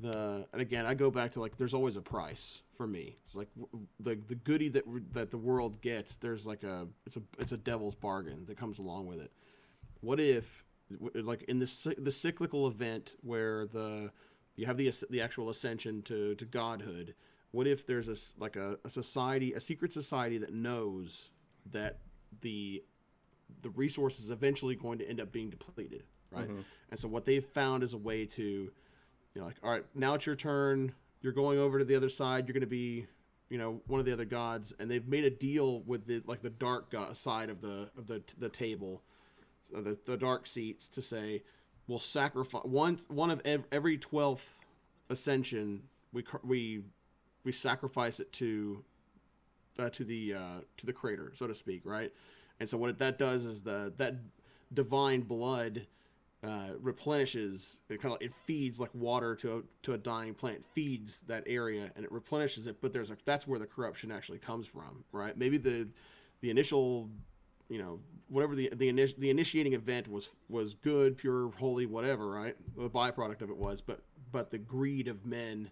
and again, I go back to like there's always a price for me. It's like the goodie that the world gets. There's like it's a devil's bargain that comes along with it. What if like in the cyclical event where you have the actual ascension to godhood? What if there's a society, a secret society that knows that the the resource is eventually going to end up being depleted, right? Mm-hmm. And so what they've found is a way to, like, all right, now it's your turn. You're going over to the other side. You're going to be, one of the other gods, and they've made a deal with the dark side of the table, so the dark seats, to say we'll sacrifice one of every 12th ascension. We sacrifice it to the crater, so to speak, right? And so what that does is that divine blood replenishes. It feeds like water to a dying plant, feeds that area and it replenishes it. But that's where the corruption actually comes from, right? Maybe the initial, whatever the initiating event was good, pure, holy, whatever, right? The byproduct of it was, but the greed of men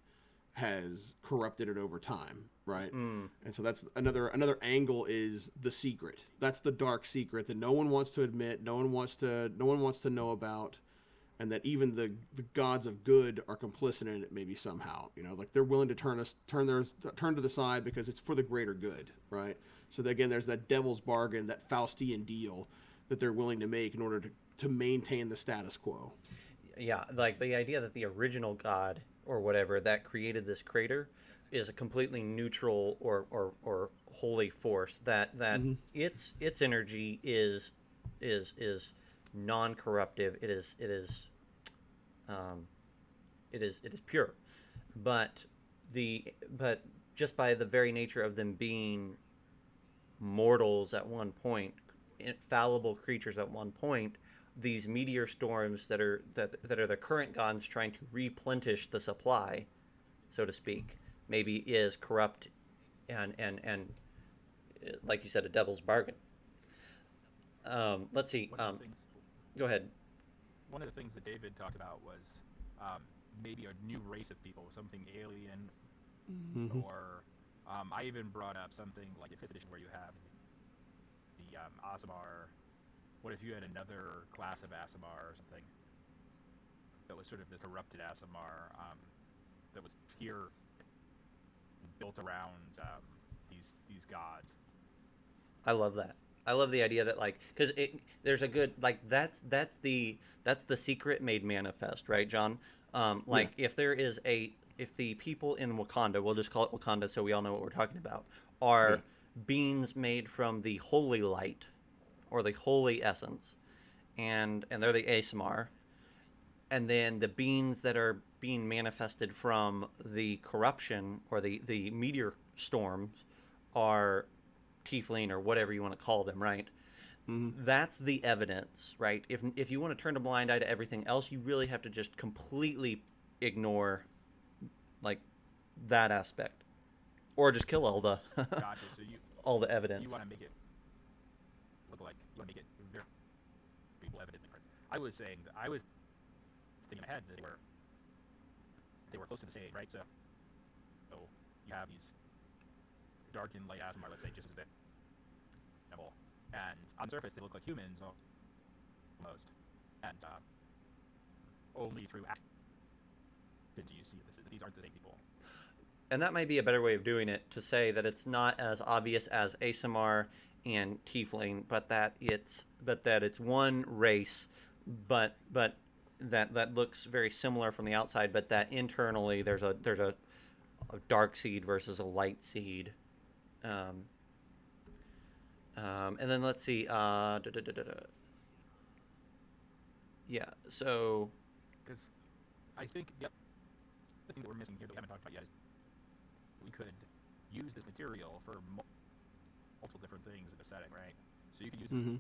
has corrupted it over time, right? Mm. And so that's another angle, is the secret. That's the dark secret that no one wants to admit, no one wants to know about, and that even the gods of good are complicit in it, maybe somehow. Like they're willing to turn to the side because it's for the greater good, right? So again, there's that devil's bargain, that Faustian deal that they're willing to make in order to maintain the status quo. Yeah, like the idea that the original god or whatever that created this crater is a completely neutral or holy force, that Mm-hmm. its energy is non-corruptive. It is pure, but but just by the very nature of them being mortals at one point, fallible creatures at one point, these meteor storms that are the current gods trying to replenish the supply, so to speak, maybe is corrupt, and like you said, a devil's bargain. Let's see. One of the things, Go ahead. one of the things that David talked about was um, maybe a new race of people, something alien, Mm-hmm. or I even brought up something like in fifth edition where you have the the Aasimar. What if you had another class of Aasimar or something that was sort of the corrupted Aasimar that was here, built around these gods? I love that. I love the idea that like because there's a good like that's the secret made manifest, right, John? Like if the people in Wakanda, we'll just call it Wakanda so we all know what we're talking about, are beings made from the holy light or the holy essence, and they're the Asimar, and then the beings that are being manifested from the corruption or the meteor storms are tiefling or whatever you want to call them, right? That's the evidence, right? If you want to turn a blind eye to everything else, you really have to just completely ignore like that aspect, or just kill all the Gotcha. So all the evidence. You want to make it look like you want to make it very evident difference. I was saying that I was thinking ahead that they were close to the same, right? So you have these dark and light Aasimar, let's say, just as example, and on the surface they look like humans almost, and only through action do you see that these aren't the same people. And that might be a better way of doing it, to say that it's not as obvious as Asimar and Tiefling, but that it's one race, but that looks very similar from the outside, but that internally there's a dark seed versus a light seed. And then let's see. Yeah. So. Because I think the thing that we're missing here that we haven't talked about yet is we could use this material for multiple different things in the setting, right? So you could use this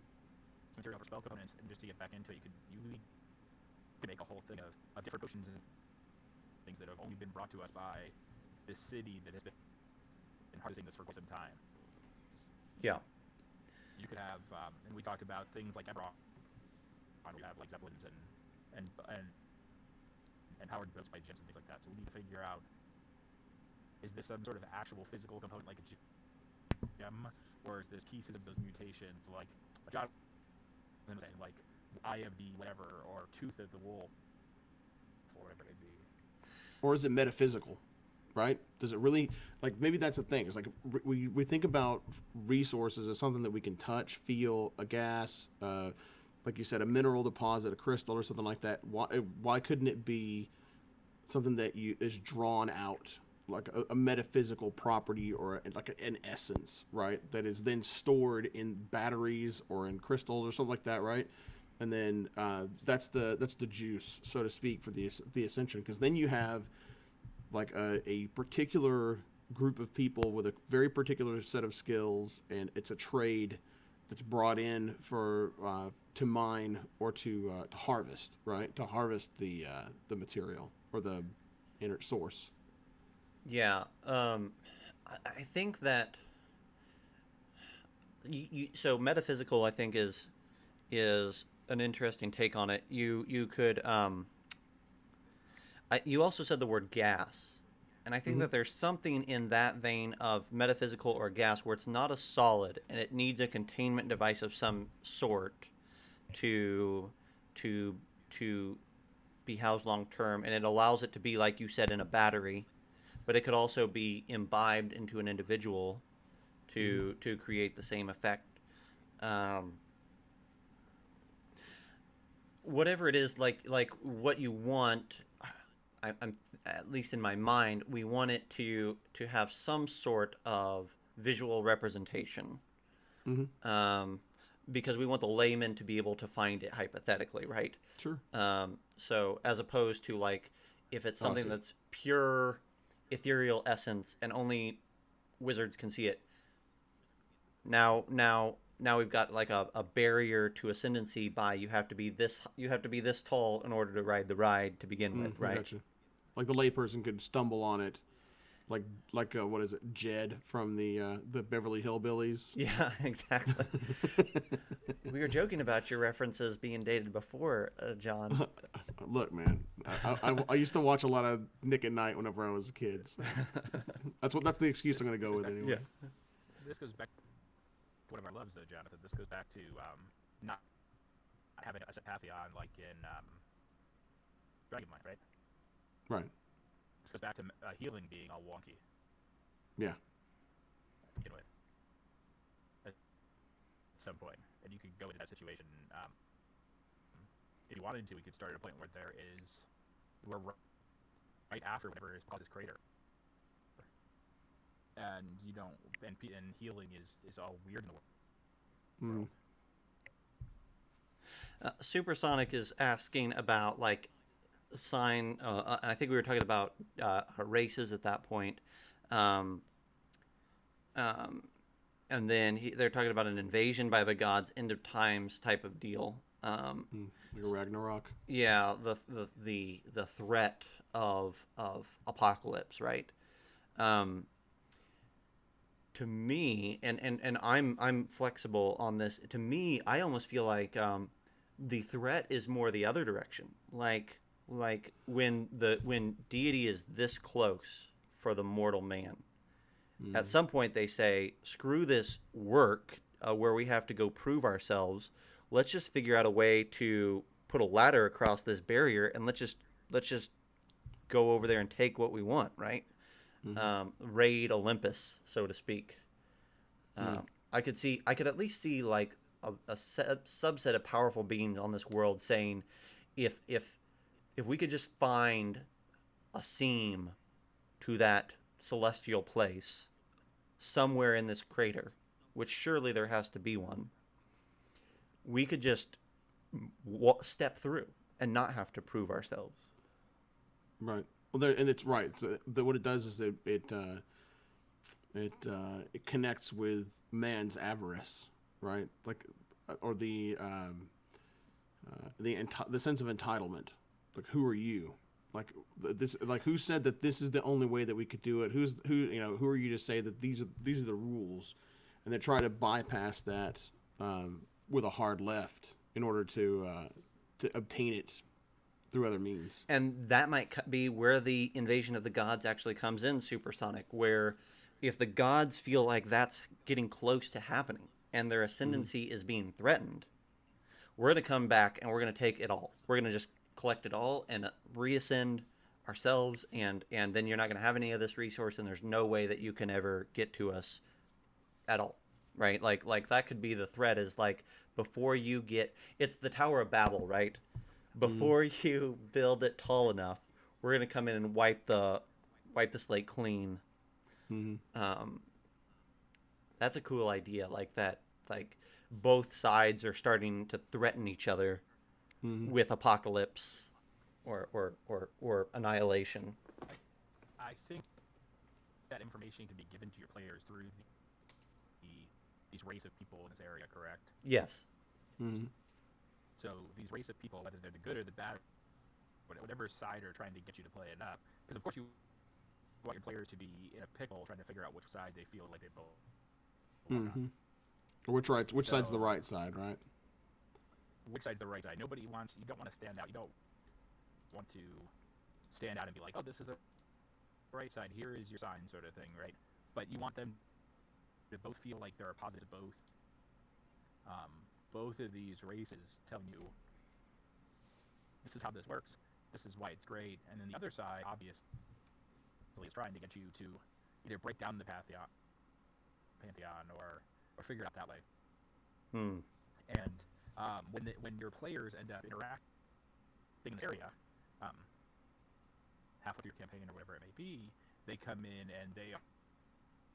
material for spell components, and just to get back into it, you could make a whole thing of different potions and things that have only been brought to us by this city that has been harvesting this for quite some time. Yeah. You could have, and we talked about things like Ebron, we have like zeppelins and powered boats by jets and things like that. So we need to figure out, is this some sort of actual physical component like a gem, or is this pieces of those mutations like a job, like eye of the whatever, or tooth of the wolf, or whatever it may be. Or is it metaphysical, right? Does it really, like, maybe that's the thing. It's like we think about resources as something that we can touch, feel, a gas, like you said, a mineral deposit, a crystal, or something like that. Why couldn't it be something that is drawn out, like a metaphysical property, or like an essence, right? That is then stored in batteries or in crystals or something like that, right? And then that's the juice, so to speak, for the Ascension, because then you have like a particular group of people with a very particular set of skills, and it's a trade that's brought in for to mine or to harvest, right? To harvest the material or the inner source. Yeah, I think that so metaphysical, I think, is an interesting take on it. You could you also said the word gas, and I think that there's something in that vein of metaphysical or gas where it's not a solid and it needs a containment device of some sort to be housed long term, and it allows it to be, like you said, in a battery, but it could also be imbibed into an individual to create the same effect. Whatever it is, like what you want, I'm at least in my mind, we want it to have some sort of visual representation, because we want the layman to be able to find it hypothetically, right? Sure. So as opposed to, like, if it's something that's pure ethereal essence and only wizards can see it. Now we've got like a barrier to ascendancy by you have to be this tall in order to ride the ride to begin with, right? Gotcha. Like the layperson could stumble on it, like what is it, Jed from the Beverly Hillbillies? Yeah, exactly. We were joking about your references being dated before, John. Look, man, I used to watch a lot of Nick at Night whenever I was a kid. So. That's the excuse I'm going to go with anyway. Yeah. This goes back to one of our loves, though, Jonathan. This goes back to not having a set pantheon like in Dragonmite, right? Right. This goes back to healing being all wonky Yeah. to begin with at some point, and you could go into that situation. If you wanted to, we could start at a point where we're right after whatever causes crater, and you don't, and healing is all weird in the world. Supersonic is asking about like sign. I think we were talking about races at that point, and then they're talking about an invasion by the gods, end of times type of deal. Like a Ragnarok. Yeah, the threat of apocalypse, right? To me, and I'm flexible on this. To me, I almost feel like the threat is more the other direction. Like when deity is this close for the mortal man. At some point they say, screw this work where we have to go prove ourselves. Let's just figure out a way to put a ladder across this barrier, and let's just go over there and take what we want, right? Raid Olympus, so to speak. I could at least see like a subset of powerful beings on this world saying, if we could just find a seam to that celestial place somewhere in this crater, which surely there has to be one, we could just step through and not have to prove ourselves. Right. Well, and it's right. So what it does is it connects with man's avarice, right? Like, or the sense of entitlement. Like, who are you? Like this. Like, who said that this is the only way that we could do it? Who are you to say that these are the rules? And they try to bypass that with a hard left in order to obtain it through other means. And that might be where the invasion of the gods actually comes in, Supersonic, where if the gods feel like that's getting close to happening and their ascendancy is being threatened, we're going to come back and we're going to take it all. We're going to just collect it all and reascend ourselves, and then you're not going to have any of this resource, and there's no way that you can ever get to us at all. Right? Like that could be the threat, is like, before you get, it's the Tower of Babel, right? Before you build it tall enough, we're gonna come in and wipe the slate clean. That's a cool idea. Like that, like both sides are starting to threaten each other with apocalypse or annihilation. I think that information can be given to your players through these race of people in this area, correct? Yes. So these race of people, whether they're the good or the bad, whatever side are trying to get you to play it up, because of course you want your players to be in a pickle trying to figure out which side they feel like they belong on. Which side's the right side, right? Which side's the right side? You don't want to stand out. You don't want to stand out and be like, oh, this is the right side, here is your sign, sort of thing, right? But you want them to both feel like there are positives both of these races telling you this is how this works, this is why it's great, and then the other side obviously is trying to get you to either break down the pantheon or figure it out that way. And when your players end up interacting in this area, halfway through your campaign or whatever it may be, they come in and they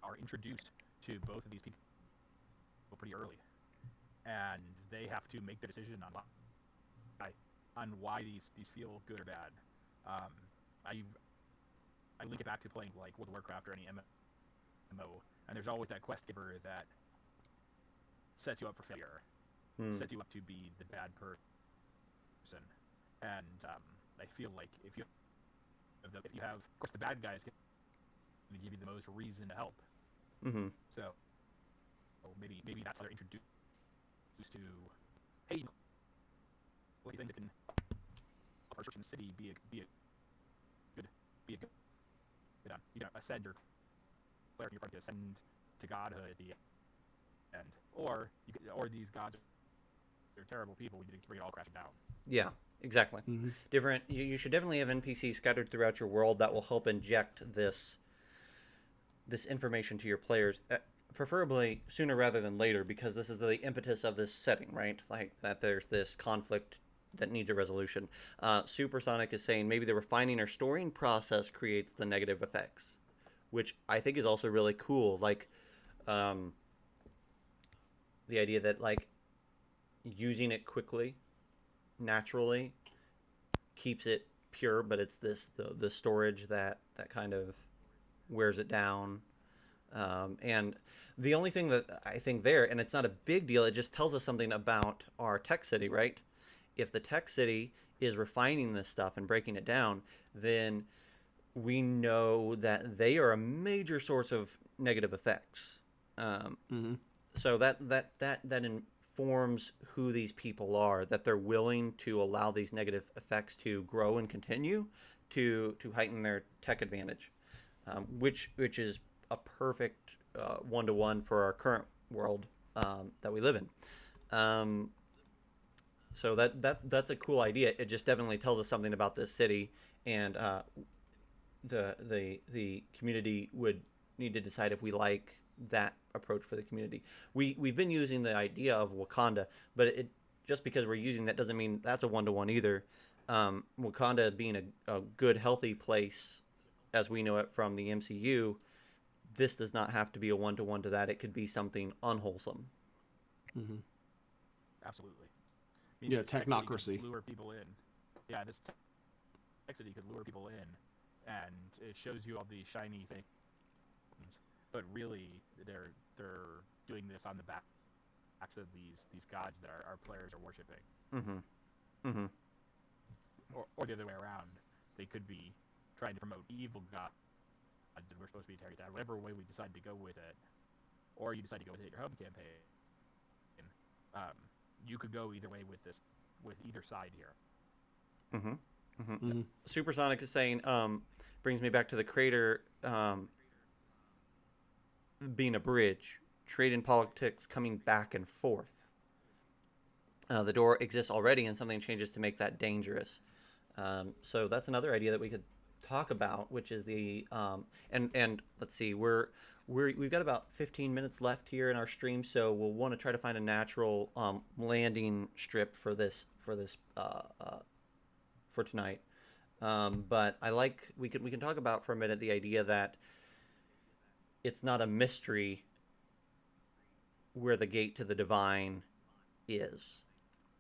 are introduced to both of these people pretty early, and they have to make the decision on why these feel good or bad. I link it back to playing like World of Warcraft or any MMO, and there's always that quest giver that sets you up for failure, sets you up to be the bad person, and I feel like if you have, of course, the bad guys can give you the most reason to help. So maybe that's how they're introduced to, hey, what do you think that can help our church in the city be a good ascend, or player in your party to ascend to godhood, be or these gods are terrible people. We need to bring it all crashing down. Yeah, exactly. Different. You should definitely have NPCs scattered throughout your world that will help inject this information to your players, preferably sooner rather than later, because this is the impetus of this setting, right? Like that there's this conflict that needs a resolution. Supersonic is saying maybe the refining or storing process creates the negative effects, which I think is also really cool. Like, um, the idea that like using it quickly, naturally, keeps it pure, but it's the storage that kind of wears it down. And the only thing that I think there, and it's not a big deal, it just tells us something about our tech city, right? If the tech city is refining this stuff and breaking it down, then we know that they are a major source of negative effects. So that informs who these people are, that they're willing to allow these negative effects to grow and continue to heighten their tech advantage, which is a perfect one-to-one for our current world that we live in. So that's a cool idea. It just definitely tells us something about this city, and the community would need to decide if we like that approach for the community. We've been using the idea of Wakanda, but it just because we're using that doesn't mean that's a one-to-one either. Wakanda being a good, healthy place as we know it from the MCU, this does not have to be a one-to-one to that. It could be something unwholesome. Absolutely. I mean, Yeah, this tech city technocracy. could lure people in. Yeah, this tech city could lure people in, and it shows you all these shiny things, but really they're doing this on the backs of these gods that our players are worshiping. Or the other way around. They could be trying to promote evil gods that we're supposed to be tearing down. Whatever way we decide to go with it, or you decide to go with it your home campaign, you could go either way with either side here. Supersonic is saying, brings me back to the crater being a bridge, trade and politics coming back and forth. The door exists already, and something changes to make that dangerous. So that's another idea that we could talk about, which is the and let's see, we've got about 15 minutes left here in our stream, so we'll want to try to find a natural landing strip for this for tonight. But we can talk about for a minute the idea that it's not a mystery where the gate to the divine is,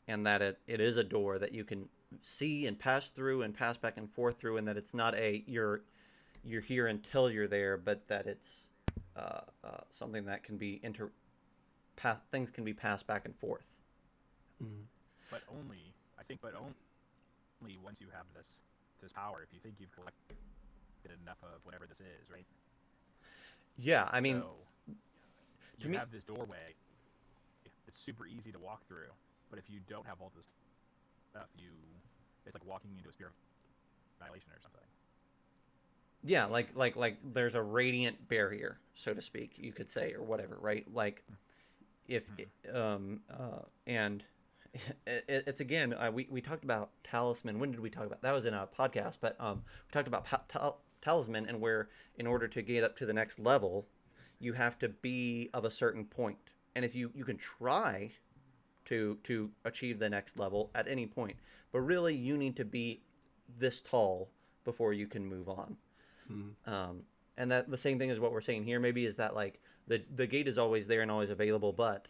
and that it is a door that you can see and pass through and pass back and forth through, and that it's not you're here until you're there, but that it's something that can be things can be passed back and forth. But only once you have this power, if you think you've collected enough of whatever this is, right? Yeah, I mean, so you have this doorway. It's super easy to walk through, but if you don't have all this stuff, it's like walking into a sphere of annihilation or something. Yeah, like there's a radiant barrier, so to speak, you could say, or whatever, right? Like if and it's again, we talked about talisman. When did we talk about that? Was in a podcast, but we talked about talisman, and where in order to get up to the next level, you have to be of a certain point, and if you can try to achieve the next level at any point, but really you need to be this tall before you can move on. And that the same thing is what we're saying here, maybe, is that like the gate is always there and always available, but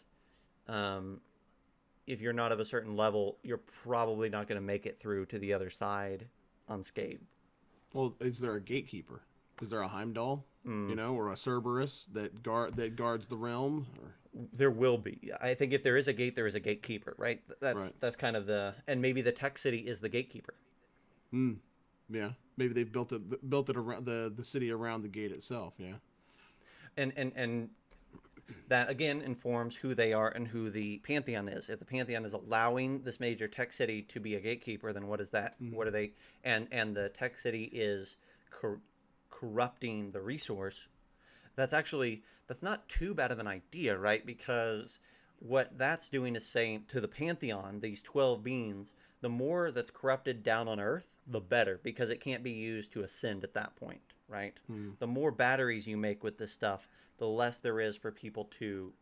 if you're not of a certain level, you're probably not going to make it through to the other side unscathed. Well, is there a gatekeeper? Is there a Heimdall, or a Cerberus that guards the realm? Or? There will be. I think if there is a gate, there is a gatekeeper, right? That's kind of and maybe the tech city is the gatekeeper. Yeah, maybe they've built it around the city around the gate itself. Yeah, and that again informs who they are and who the Pantheon is. If the Pantheon is allowing this major tech city to be a gatekeeper, then what is that? What are they? And the tech city is corrupting the resource. that's not too bad of an idea, right? Because what that's doing is saying to the pantheon, these 12 beings, the more that's corrupted down on Earth, the better, because it can't be used to ascend at that point, right? The more batteries you make with this stuff, the less there is for people to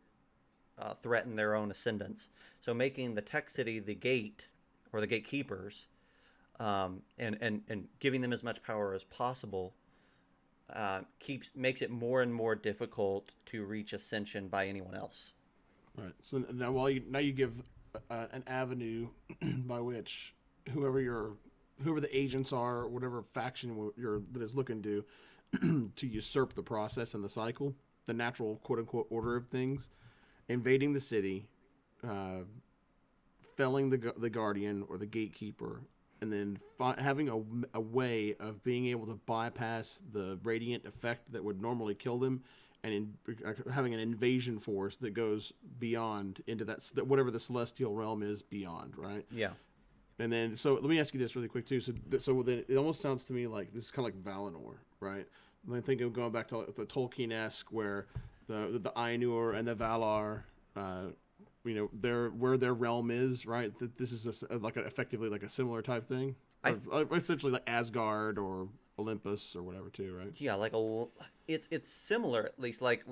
threaten their own ascendance. So making the tech city the gate or the gatekeepers, and giving them as much power as possible, makes it more and more difficult to reach ascension by anyone else. Right. So now you give an avenue by which whoever the agents are, whatever faction that is looking to usurp the process and the cycle, the natural quote unquote order of things, invading the city, felling the guardian or the gatekeeper, and then having a way of being able to bypass the radiant effect that would normally kill them, and having an invasion force that goes beyond into that whatever the celestial realm is beyond, right? Yeah. And then, so let me ask you this really quick too. So then it almost sounds to me like this is kind of like Valinor, right? I think of going back to the Tolkien-esque, where the Ainur and the Valar, where their realm is, right? That this is effectively like a similar type thing, essentially like Asgard or Olympus or whatever too, right? Yeah, it's similar, at least, like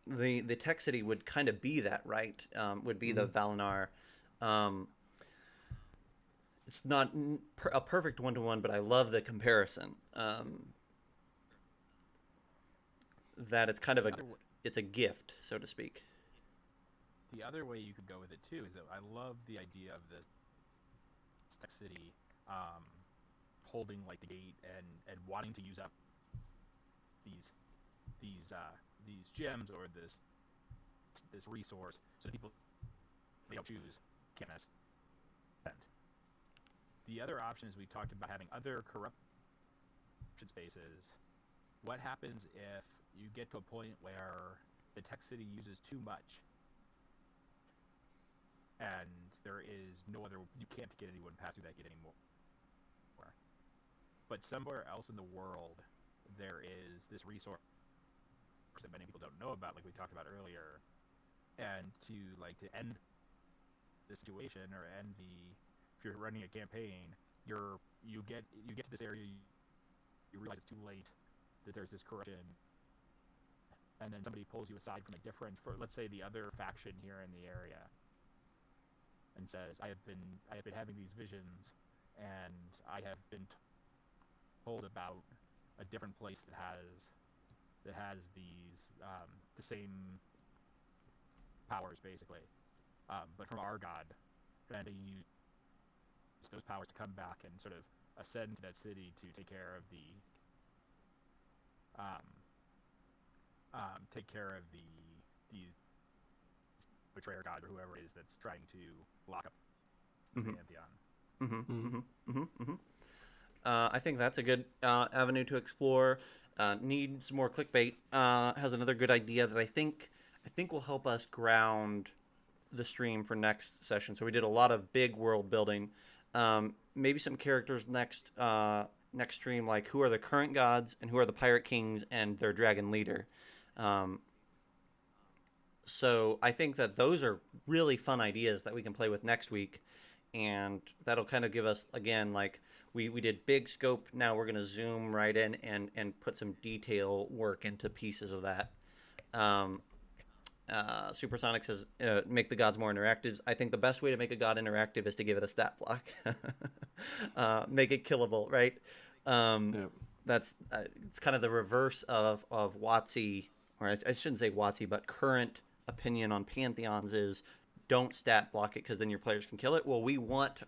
the tech city would kind of be that, right? Would be the Valinor. It's not a perfect one-to-one, but I love the comparison. That it's kind of it's a gift, so to speak. The other way you could go with it too is that I love the idea of the tech city holding like the gate and wanting to use up these gems or this resource, so people they don't choose can't spend. The other option is we talked about having other corruption spaces. What happens if you get to a point where the tech city uses too much and there is no other, you can't get anyone past through that gate anymore, but somewhere else in the world there is this resource that many people don't know about, like we talked about earlier, and to end the situation or end the, if you're running a campaign, you get to this area, you realize it's too late, that there's this corruption, and then somebody pulls you aside from a different, let's say the other faction here in the area, and says, I have been having these visions, and I have been told about a different place that has these the same powers basically, but from our god, and they use those powers to come back and sort of ascend to that city to take care of the betrayer god or whoever it is that's trying to lock up the pantheon. I think that's a good avenue to explore. Needs more clickbait. Has another good idea that I think will help us ground the stream for next session. So we did a lot of big world building. Maybe some characters next stream, like who are the current gods and who are the pirate kings and their dragon leader. So I think that those are really fun ideas that we can play with next week, and that'll kind of give us, again, like we did big scope. Now we're going to zoom right in and put some detail work into pieces of that. Supersonic says, make the gods more interactive. I think the best way to make a god interactive is to give it a stat block. Make it killable, right? Yep. That's it's kind of the reverse of WotC, or I shouldn't say WotC, but current opinion on pantheons is don't stat block it because then your players can kill it. Well, we want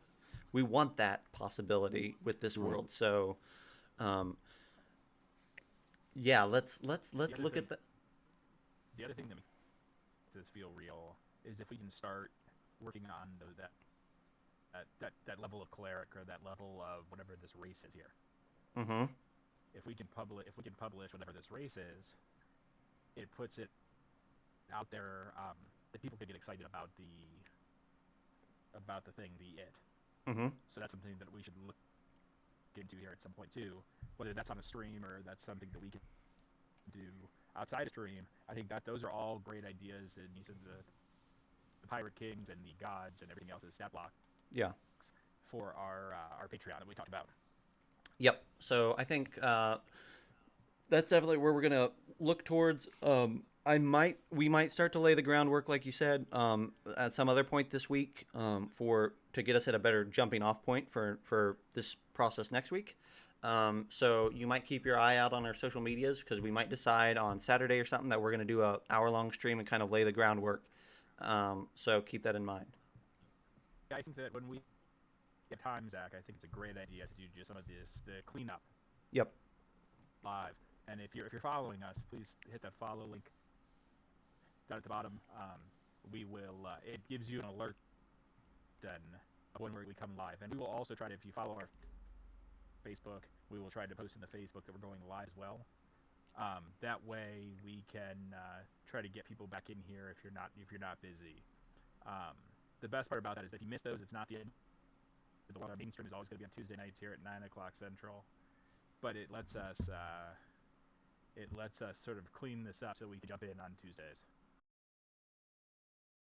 that possibility with this world. So, yeah, let's look at that. The other thing that makes this feel real is if we can start working on that level of cleric or that level of whatever this race is here. Mm-hmm. If we can publish whatever this race is, it puts it out there that people can get excited about the it. Mm-hmm. So that's something that we should look into here at some point too, whether that's on a stream or that's something that we can do outside of stream. I think that those are all great ideas, and you said the Pirate Kings and the gods and everything else is stat block Yeah. for our Patreon that we talked about. Yep. So I think that's definitely where we're gonna look towards. We might start to lay the groundwork, like you said, at some other point this week, to get us at a better jumping off point for this process next week. So you might keep your eye out on our social medias, because we might decide on Saturday or something that we're gonna do a hour-long stream and kind of lay the groundwork. So keep that in mind. Yeah, I think that when we get time, Zach, I think it's a great idea to do just some of the cleanup Yep. live. And if you're following us, please hit that follow link down at the bottom. We will it gives you an alert then of when we come live, and we will also try to, if you follow our Facebook, we will try to post in the Facebook that we're going live as well. That way we can try to get people back in here if you're not busy. The best part about that is that if you miss those, it's not the end. Our main stream is always going to be on Tuesday nights here at 9 o'clock Central, but it lets us sort of clean this up so we can jump in on Tuesdays.